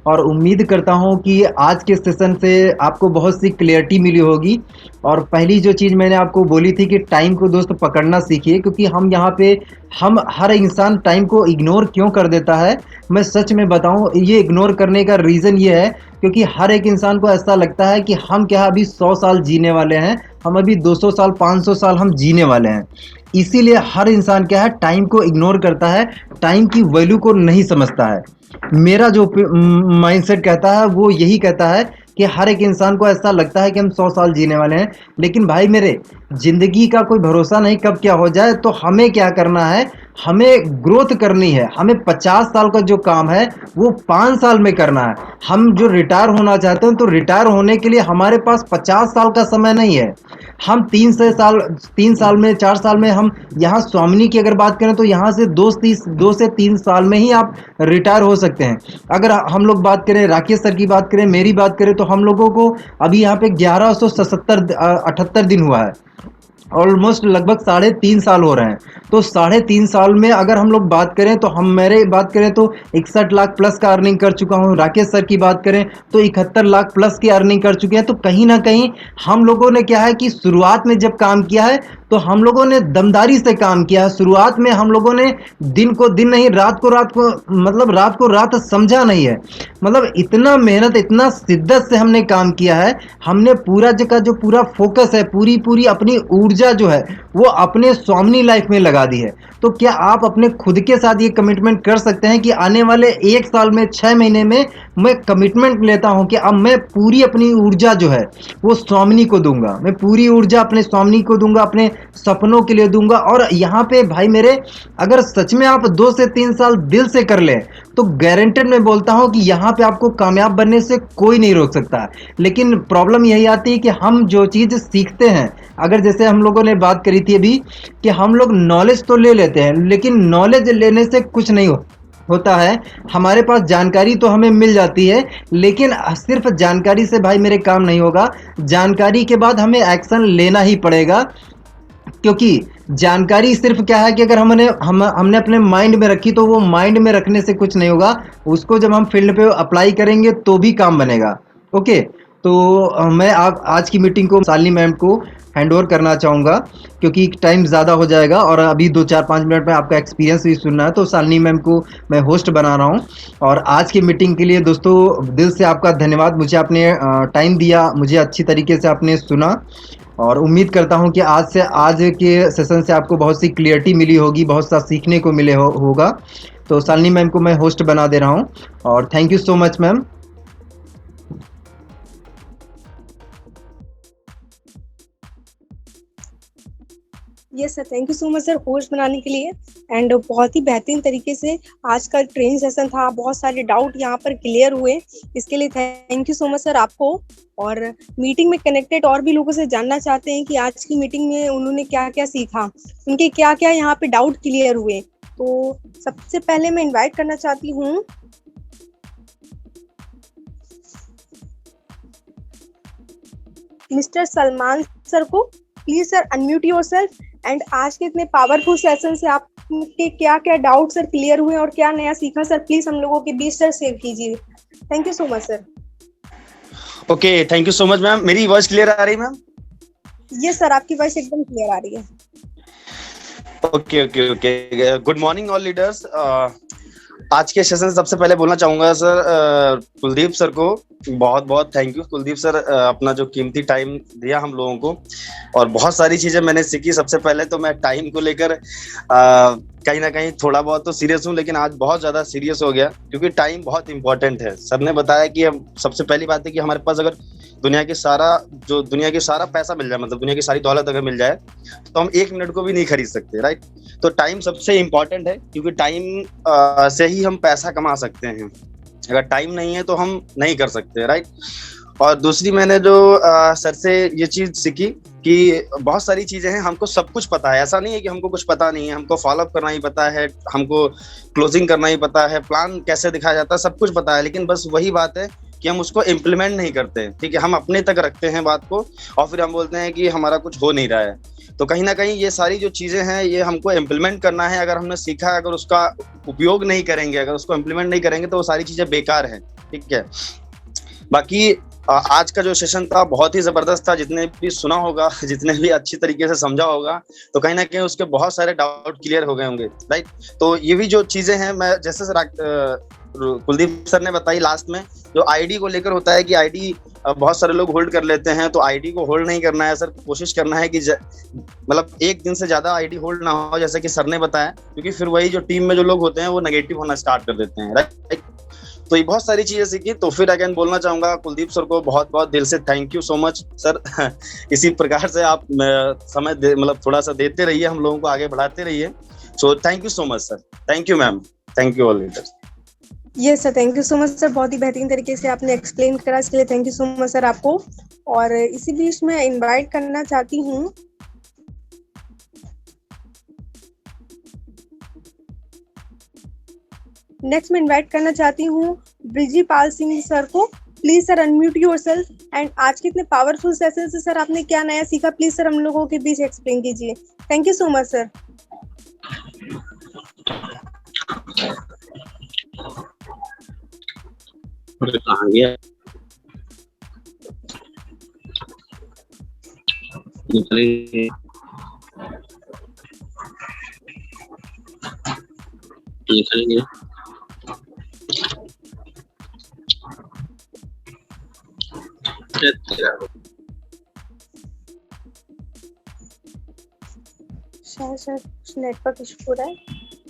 [SPEAKER 1] और उम्मीद करता हूँ कि आज के सेशन से आपको बहुत सी क्लियरिटी मिली होगी। और पहली जो चीज़ मैंने आपको बोली थी कि टाइम को दोस्त पकड़ना सीखिए, क्योंकि हम यहाँ पे हम हर इंसान टाइम को इग्नोर क्यों कर देता है, मैं सच में बताऊँ, ये इग्नोर करने का रीज़न ये है क्योंकि हर एक इंसान को ऐसा लगता है कि हम क्या अभी 100 साल जीने वाले हैं, हम अभी 200 साल 500 साल हम जीने वाले हैं। इसीलिए हर इंसान क्या है, टाइम को इग्नोर करता है, टाइम की वैल्यू को नहीं समझता है। मेरा जो माइंडसेट कहता है वो यही कहता है कि हर एक इंसान को ऐसा लगता है कि हम 100 साल जीने वाले हैं, लेकिन भाई मेरे, ज़िंदगी का कोई भरोसा नहीं कब क्या हो जाए। तो हमें क्या करना है, हमें ग्रोथ करनी है। हमें 50 साल का जो काम है वो 5 साल में करना है। हम जो रिटायर होना चाहते हैं तो रिटायर होने के लिए हमारे पास 50 साल का समय नहीं है। हम 3 साल में 4 साल में, हम यहाँ स्वामिनी की अगर बात करें तो यहाँ से 2 से 3 साल में ही आप रिटायर हो सकते हैं। अगर हम लोग बात करें, राकेश सर की बात करें, मेरी बात करें, तो हम लोगों को अभी यहाँ पे 1178 दिन हुआ है, ऑलमोस्ट लगभग 3.5 साल हो रहे हैं। तो 3.5 साल में अगर हम लोग बात करें तो हम मेरे बात करें तो 61 लाख प्लस का अर्निंग कर चुका हूँ। राकेश सर की बात करें तो 71 लाख प्लस की अर्निंग कर चुके हैं। तो कहीं ना कहीं हम लोगों ने क्या है कि शुरुआत में जब काम किया है तो हम लोगों ने दमदारी से काम किया है। शुरुआत में हम लोगों ने दिन को दिन नहीं, रात को रात को, मतलब रात को रात समझा नहीं है। मतलब इतना मेहनत, इतना शिद्दत से हमने काम किया है। हमने पूरा जगह जो पूरा फोकस है, पूरी पूरी अपनी ऊर्जा जो है वो अपने स्वामिनी लाइफ में लगा दी है। तो क्या आप अपने खुद के साथ ये कमिटमेंट कर सकते हैं कि आने वाले 1 साल में, 6 महीने में मैं कमिटमेंट लेता हूं कि अब मैं पूरी अपनी ऊर्जा जो है वो स्वामिनी को दूंगा, मैं पूरी ऊर्जा अपने स्वामिनी को दूंगा, अपने सपनों के लिए दूंगा। और यहाँ पे भाई मेरे, अगर सच में आप 2 से 3 साल दिल से कर लें तो गारंटेड मैं बोलता हूं कि यहाँ पे आपको कामयाब बनने से कोई नहीं रोक सकता। लेकिन प्रॉब्लम यही आती है कि हम जो चीज़ सीखते हैं, अगर जैसे हम लोगों ने बात करी थी अभी कि हम लोग नॉलेज तो ले लेते हैं, लेकिन नॉलेज लेने से कुछ नहीं होता है। हमारे पास जानकारी तो हमें मिल जाती है, लेकिन सिर्फ जानकारी से भाई मेरे काम नहीं होगा। जानकारी के बाद हमें एक्शन लेना ही पड़ेगा, क्योंकि जानकारी सिर्फ क्या है कि अगर हमने अपने माइंड में रखी तो वो माइंड में रखने से कुछ नहीं होगा। उसको जब हम फील्ड पे अप्लाई करेंगे तो भी काम बनेगा। ओके, तो मैं आज की मीटिंग को शालिनी मैम को हैंड ओवर करना चाहूँगा, क्योंकि टाइम ज़्यादा हो जाएगा और अभी 2 4 5 मिनट में आपका एक्सपीरियंस भी सुनना है। तो शालिनी मैम को मैं होस्ट बना रहा हूँ। और आज की मीटिंग के लिए दोस्तों दिल से आपका धन्यवाद। मुझे आपने टाइम दिया, मुझे अच्छी तरीके से आपने सुना, और उम्मीद करता हूँ कि आज के सेशन से आपको बहुत सी क्लियरिटी मिली होगी, बहुत सा सीखने को होगा। तो शालिनी मैम को मैं होस्ट बना दे रहा हूँ और thank you so much ma'am.
[SPEAKER 2] Yes sir, thank you so much sir host बनाने के लिए। एंड बहुत ही बेहतरीन तरीके से आज का ट्रेनिंग सेशन था, बहुत सारे डाउट यहाँ पर क्लियर हुए, इसके लिए thank you so much sir आपको। और मीटिंग में कनेक्टेड और भी लोगों से जानना चाहते हैं कि आज की मीटिंग में उन्होंने क्या क्या सीखा, उनके क्या क्या यहाँ पे डाउट क्लियर हुए। तो सबसे पहले मैं इन्वाइट करना चाहती हूँ मिस्टर सलमान सर को। Please sir unmute yourself. And आज के इतने पावरफुल सेशन से आपके क्या क्या डाउट सर क्लियर हुए और क्या नया सीखा सर, प्लीज हम लोगों के बीच सर शेयर कीजिए। Thank you so much sir.
[SPEAKER 3] Okay, thank you so much ma'am. मेरी वॉइस क्लियर आ रही है मैम?
[SPEAKER 2] यस सर, आपकी वॉइस एकदम क्लियर आ रही है।
[SPEAKER 3] Okay okay okay, good morning all leaders. आज के सेशन सबसे पहले बोलना चाहूंगा सर कुलदीप सर को बहुत बहुत थैंक यू। कुलदीप सर अपना जो कीमती टाइम दिया हम लोगों को और बहुत सारी चीजें मैंने सीखी। सबसे पहले तो मैं टाइम को लेकर कहीं ना कहीं थोड़ा बहुत तो सीरियस हूँ, लेकिन आज बहुत ज्यादा सीरियस हो गया क्योंकि टाइम बहुत इंपॉर्टेंट है। सर ने बताया कि सबसे पहली बात है कि हमारे पास अगर दुनिया की सारा पैसा मिल जाए, मतलब दुनिया की सारी दौलत अगर मिल जाए, तो हम 1 मिनट को भी नहीं खरीद सकते, राइट। तो टाइम सबसे इम्पोर्टेंट है क्योंकि टाइम से ही हम पैसा कमा सकते हैं। अगर टाइम नहीं है तो हम नहीं कर सकते, राइट। और दूसरी मैंने जो सर से ये चीज सीखी कि बहुत सारी चीजें हैं, हमको सब कुछ पता है, ऐसा नहीं है कि हमको कुछ पता नहीं है, हमको फॉलोअप करना ही पता है, हमको क्लोजिंग करना ही पता है, प्लान कैसे दिखाया जाता है सब कुछ पता है, लेकिन बस वही बात है कि हम उसको इम्प्लीमेंट नहीं करते। ठीक है, हम अपने तक रखते हैं बात को और फिर हम बोलते हैं कि हमारा कुछ हो नहीं रहा है। तो कहीं ना कहीं ये सारी जो चीजें हैं ये हमको इम्प्लीमेंट करना है। अगर हमने सीखा, अगर उसका उपयोग नहीं करेंगे, अगर उसको इम्प्लीमेंट नहीं करेंगे तो वो सारी चीजें बेकार हैं। ठीक है, बाकी आज का जो सेशन था बहुत ही जबरदस्त था। जितने भी सुना होगा, जितने भी अच्छी तरीके से समझा होगा, तो कहीं ना कहीं उसके बहुत सारे डाउट क्लियर हो गए होंगे, राइट। तो ये भी जो चीजें हैं, मैं जैसे कुलदीप सर ने बताई लास्ट में, जो आईडी को लेकर होता है कि आईडी बहुत सारे लोग होल्ड कर लेते हैं, तो आईडी को होल्ड नहीं करना है सर। कोशिश करना है कि मतलब एक दिन से ज्यादा आईडी होल्ड ना हो, जैसे कि सर ने बताया, क्योंकि फिर वही जो टीम में जो लोग होते हैं वो नेगेटिव होना स्टार्ट कर देते हैं, राइट। तो ये बहुत सारी चीजें सीखी। तो फिर अगेन बोलना चाहूंगा कुलदीप सर को बहुत बहुत दिल से thank you so much sir. इसी प्रकार से आप समय मतलब थोड़ा सा देते रहिए, हम लोगों को आगे बढ़ाते रहिए। So thank you so much sir. Thank you ma'am, thank you all leaders.
[SPEAKER 2] Yes sir, thank you so much sir, बहुत ही बेहतरीन तरीके से आपने एक्सप्लेन करा, इसके लिए thank you so much sir आपको। और इसी बीच में इनवाइट करना चाहती हूँ नेक्स्ट मैं इनवाइट करना चाहती हूँ ब्रिजीपाल सिंह सर को। Please sir unmute yourself and आज के इतने पावरफुल सेशन से सर आपने क्या नया सीखा, प्लीज सर हम लोगों के बीच एक्सप्लेन कीजिए। Thank you so much sir.
[SPEAKER 4] कहाँ गया? निकलेंगे निकलेंगे
[SPEAKER 2] शायद कुछ नेटवर्क इशू हो रहा है।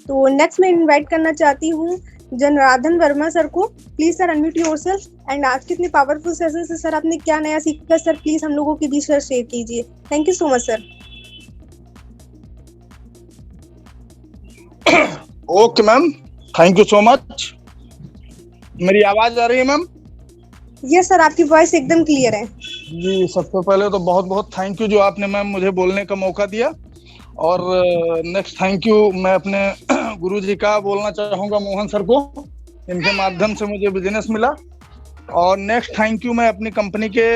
[SPEAKER 2] तो नेक्स्ट मैं इनवाइट करना चाहती हूँ जनार्दन वर्मा सर को। Please sir unmute yourself and आज के इतने पावरफुल सेशन से सर आपने क्या नया सीखा सर, प्लीज हम लोगों के बीच सर शेयर कीजिए। Thank you so much sir.
[SPEAKER 5] Okay ma'am, thank you so much. मेरी आवाज आ रही है मैम?
[SPEAKER 2] यस सर, आपकी वॉइस एकदम क्लियर है
[SPEAKER 5] जी। सबसे पहले तो बहुत बहुत थैंक यू जो आपने मैम मुझे बोलने का मौका दिया। और नेक्स्ट थैंक यू मैं अपने गुरुजी का बोलना चाहूंगा, मोहन सर को। इनके माध्यम से मुझे बिजनेस मिला। और नेक्स्ट थैंक यू मैं अपनी कंपनी के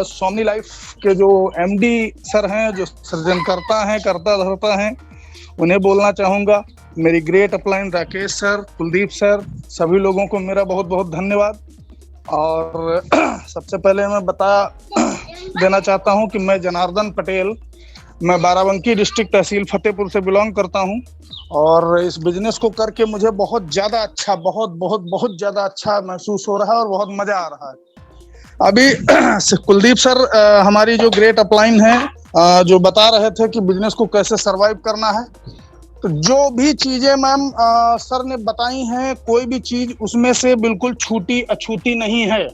[SPEAKER 5] सोमनी लाइफ के जो एमडी सर हैं, जो सृजनकर्ता हैं, करता धरता हैं, उन्हें बोलना चाहूंगा। मेरी great upline Rakesh sir, Kuldeep sir, सभी लोगों को मेरा बहुत बहुत धन्यवाद। और सबसे पहले मैं बता देना चाहता हूं कि मैं जनार्दन पटेल, मैं बाराबंकी डिस्ट्रिक्ट तहसील फतेहपुर से बिलोंग करता हूं। और इस बिजनेस को करके मुझे बहुत ज्यादा अच्छा, बहुत ज्यादा अच्छा महसूस हो रहा है और बहुत मजा आ रहा है। अभी कुलदीप सर हमारी जो ग्रेट अपलाइन है, जो बता रहे थे कि बिजनेस को कैसे सरवाइव करना है। तो जो भी चीजें मैम सर ने बताई हैं, कोई भी चीज उसमें से बिल्कुल छूटी अछूती नहीं है।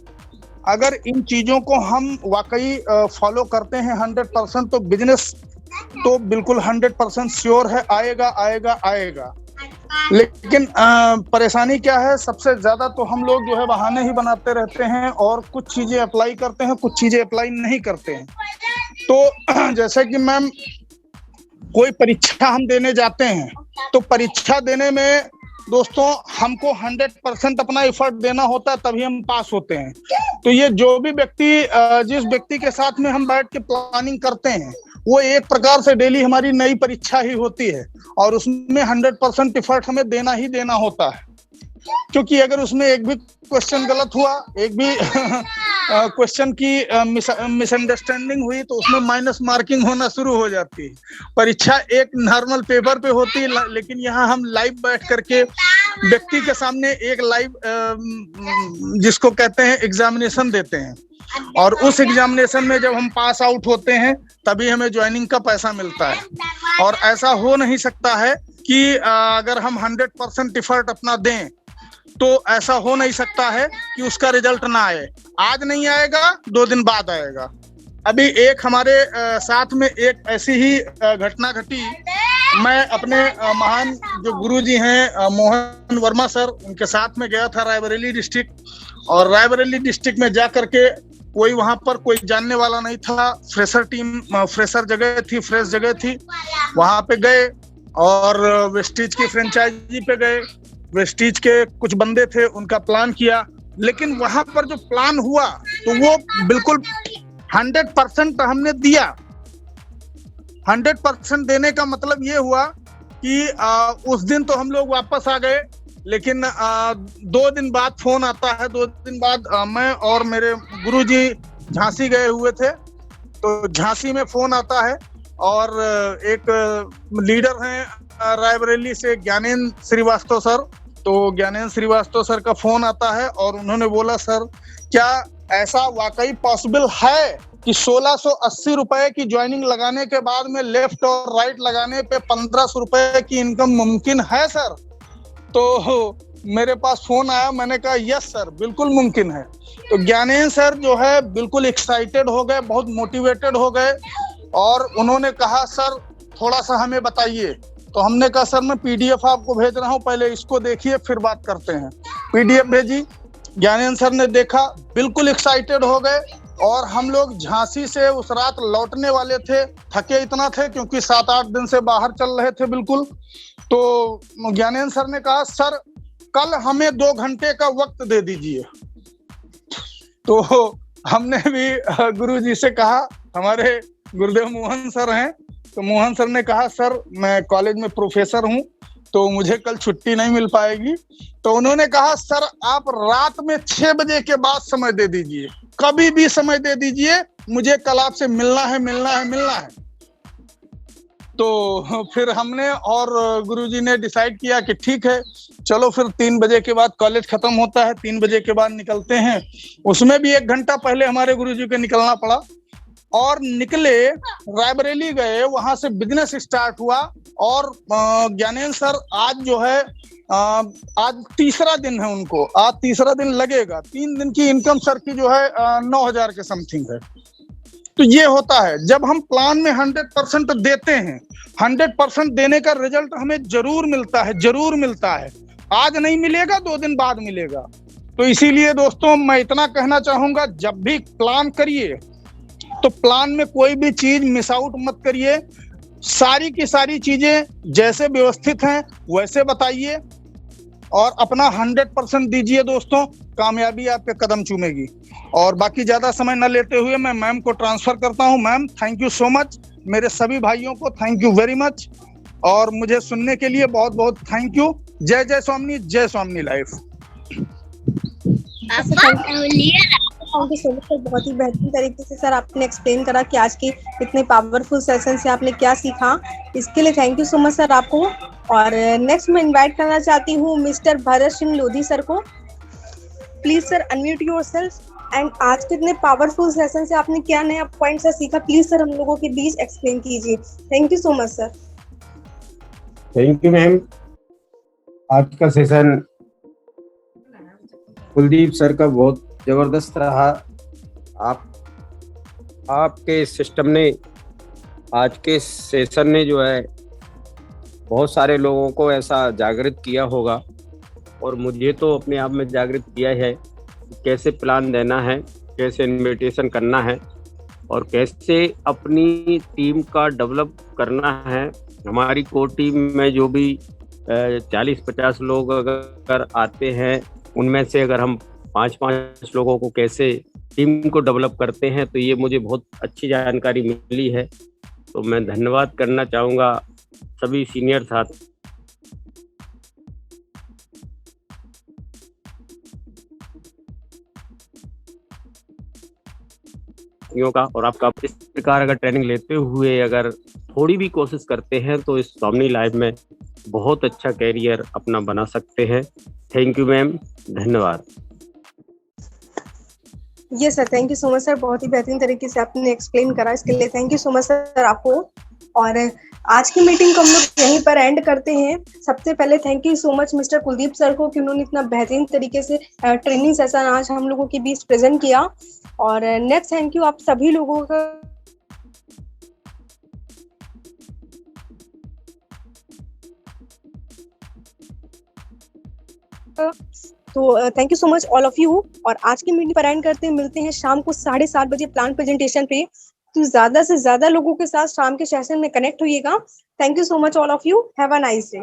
[SPEAKER 5] अगर इन चीजों को हम वाकई फॉलो करते हैं 100%, तो बिजनेस तो बिल्कुल 100% श्योर है, आएगा आएगा आएगा। लेकिन परेशानी क्या है, सबसे ज्यादा तो हम लोग जो है बहाने ही बनाते रहते हैं और कुछ चीजें अप्लाई करते हैं, कुछ चीजें अप्लाई नहीं करते हैं। तो जैसे कि मैम कोई परीक्षा हम देने जाते हैं, तो परीक्षा देने में दोस्तों हमको 100% अपना एफर्ट देना होता है, तभी हम पास होते हैं। तो ये जो भी व्यक्ति जिस व्यक्ति के साथ में हम बैठ के प्लानिंग करते हैं, वो एक प्रकार से डेली हमारी नई परीक्षा ही होती है और उसमें 100% एफर्ट हमें देना ही देना होता है। क्योंकि अगर उसमें एक भी क्वेश्चन गलत हुआ, एक भी क्वेश्चन की मिसअंडरस्टैंडिंग हुई, तो उसमें माइनस मार्किंग होना शुरू हो जाती है। परीक्षा एक नॉर्मल पेपर पे होती है, लेकिन यहाँ हम लाइव बैठ करके व्यक्ति के सामने एक लाइव जिसको कहते हैं एग्जामिनेशन देते हैं। और उस एग्जामिनेशन में जब हम पास आउट होते हैं, तभी हमें ज्वाइनिंग का पैसा मिलता है। और ऐसा हो नहीं सकता है कि अगर हम 100% एफर्ट अपना दें, तो ऐसा हो नहीं सकता है कि उसका रिजल्ट ना आए। आज नहीं आएगा, 2 दिन बाद आएगा। अभी एक हमारे साथ में एक ऐसी ही घटना घटी। मैं अपने महान जो गुरुजी हैं मोहन वर्मा सर, उनके साथ में गया था रायबरेली डिस्ट्रिक्ट। और रायबरेली डिस्ट्रिक्ट में जा करके कोई वहां पर कोई जानने वाला नहीं था, फ्रेशर टीम, फ्रेशर जगह थी, फ्रेश जगह थी। वहां पे गए और वेस्टीज की फ्रेंचाइजी पे गए, वेस्टीज के कुछ बंदे थे, उनका प्लान किया। लेकिन वहां पर जो प्लान हुआ तो वो बिल्कुल 100% हमने दिया। 100% देने का मतलब ये हुआ कि उस दिन तो हम लोग वापस आ गए, लेकिन 2 दिन बाद फोन आता है। 2 दिन बाद मैं और मेरे गुरुजी झांसी गए हुए थे, तो झांसी में फोन आता है और एक लीडर हैं रायबरेली से, ज्ञानेंद्र श्रीवास्तव सर। तो ज्ञानेंद्र श्रीवास्तव सर का फोन आता है और उन्होंने बोला, सर क्या ऐसा वाकई पॉसिबल है कि 1680 रुपए की ज्वाइनिंग लगाने के बाद में लेफ्ट और राइट लगाने पे 1500 रुपए की इनकम मुमकिन है सर? तो मेरे पास फोन आया, मैंने कहा यस सर, बिल्कुल मुमकिन है। तो ज्ञानेंद्र सर जो है बिल्कुल एक्साइटेड हो गए, बहुत मोटिवेटेड हो गए और उन्होंने कहा सर थोड़ा सा हमें बताइए। तो हमने कहा सर मैं पीडीएफ आपको भेज रहा हूँ, पहले इसको देखिए फिर बात करते हैं। पीडीएफ भेजी, ज्ञानेंद्र सर ने देखा, बिल्कुल एक्साइटेड हो गए और हम लोग झांसी से उस रात लौटने वाले थे। थके इतना थे क्योंकि 7-8 दिन से बाहर चल रहे थे बिल्कुल। तो ज्ञानेंद्र सर ने कहा सर कल हमें 2 घंटे का वक्त दे दीजिए। तो हमने भी गुरुजी से कहा, हमारे गुरुदेव मोहन सर हैं, तो मोहन सर ने कहा सर मैं कॉलेज में प्रोफेसर हूँ तो मुझे कल छुट्टी नहीं मिल पाएगी। तो उन्होंने कहा सर आप रात में 6 बजे के बाद समय दे दीजिए, कभी भी समय दे दीजिए, मुझे कल आपसे मिलना है, मिलना है, मिलना है। तो फिर हमने और गुरुजी ने डिसाइड किया कि ठीक है चलो फिर 3 बजे के बाद कॉलेज खत्म होता है, 3 बजे के बाद निकलते हैं। उसमें भी 1 घंटा पहले हमारे गुरुजी को निकलना पड़ा और निकले, रायबरेली गए, वहां से बिजनेस स्टार्ट हुआ। और ज्ञानेंद्र सर आज जो है आज तीसरा दिन है उनको, आज तीसरा दिन लगेगा। 3 दिन की इनकम सर की जो है 9000 के समथिंग है। तो ये होता है जब हम प्लान में 100% देते हैं, 100% देने का रिजल्ट हमें जरूर मिलता है, जरूर मिलता है। आज नहीं मिलेगा, 2 दिन बाद मिलेगा। तो इसीलिए दोस्तों मैं इतना कहना चाहूंगा, जब भी प्लान करिए तो प्लान में कोई भी चीज मिस आउट मत करिए। सारी की सारी चीजें जैसे व्यवस्थित हैं वैसे बताइए और अपना 100% दीजिए दोस्तों, कामयाबी आपके कदम चूमेगी। और बाकी ज्यादा समय न लेते हुए मैं मैम को ट्रांसफर करता हूं। Ma'am thank you so much, मेरे सभी भाइयों को थैंक यू वेरी मच और मुझे सुनने के लिए बहुत बहुत थैंक यू। जय जय स्वामी, जय Swami life.
[SPEAKER 2] Thank you so much sir, बहुत ही बेहतरीन तरीके से सर आपने एक्सप्लेन करा कि आज के इतने पावरफुल सेशन से आपने क्या सीखा। इसके लिए thank you so much sir आपको। और नेक्स्ट मैं इनवाइट करना चाहती हूँ मिस्टर भरत सिंह लोधी सर को। Please sir unmute yourself and आज के इतने पावरफुल सेशन से आपने क्या नया पॉइंट सर सीखा, प्लीज सर हम लोगों के बीच एक्सप्लेन कीजिए। Thank you so much sir.
[SPEAKER 6] Thank you ma'am. आज का सेशन कुलदीप सर का बहुत जबरदस्त रहा। आपके सिस्टम ने, आज के सेशन ने जो है बहुत सारे लोगों को ऐसा जागृत किया होगा और मुझे तो अपने आप में जागृत किया है कि कैसे प्लान देना है, कैसे इन्विटेशन करना है और कैसे अपनी टीम का डेवलप करना है। हमारी कोर टीम में जो भी 40-50 लोग अगर आते हैं, उनमें से अगर हम 5-5 लोगों को कैसे टीम को डेवलप करते हैं, तो ये मुझे बहुत अच्छी जानकारी मिली है। तो मैं धन्यवाद करना चाहूँगा सभी सीनियर साथियों का। और आपका इस प्रकार अगर ट्रेनिंग लेते हुए अगर थोड़ी भी कोशिश करते हैं तो इस स्वामी लाइफ में बहुत अच्छा कैरियर अपना बना सकते हैं। थैंक यू मैम, धन्यवाद।
[SPEAKER 2] Yes sir, thank you so much sir, बहुत ही बेहतरीन तरीके से आपने एक्सप्लेन करा, इसके लिए thank you so much sir आपको। और आज की मीटिंग को हम लोग यहीं पर एंड करते हैं। सबसे पहले thank you so much mister Kuldeep sir को कि उन्होंने इतना बेहतरीन तरीके से ट्रेनिंग सेशन आज हम लोगों के बीच प्रेजेंट किया। और नेक्स्ट थैंक यू आप सभी लोगों का तो thank you so much all of you. और आज की मीटिंग पर एंड करते हैं, मिलते हैं शाम को 7:30 बजे प्लान प्रेजेंटेशन पे। तो ज्यादा से ज्यादा लोगों के साथ शाम के सेशन में कनेक्ट होइएगा। Thank you so much all of you, have a nice day.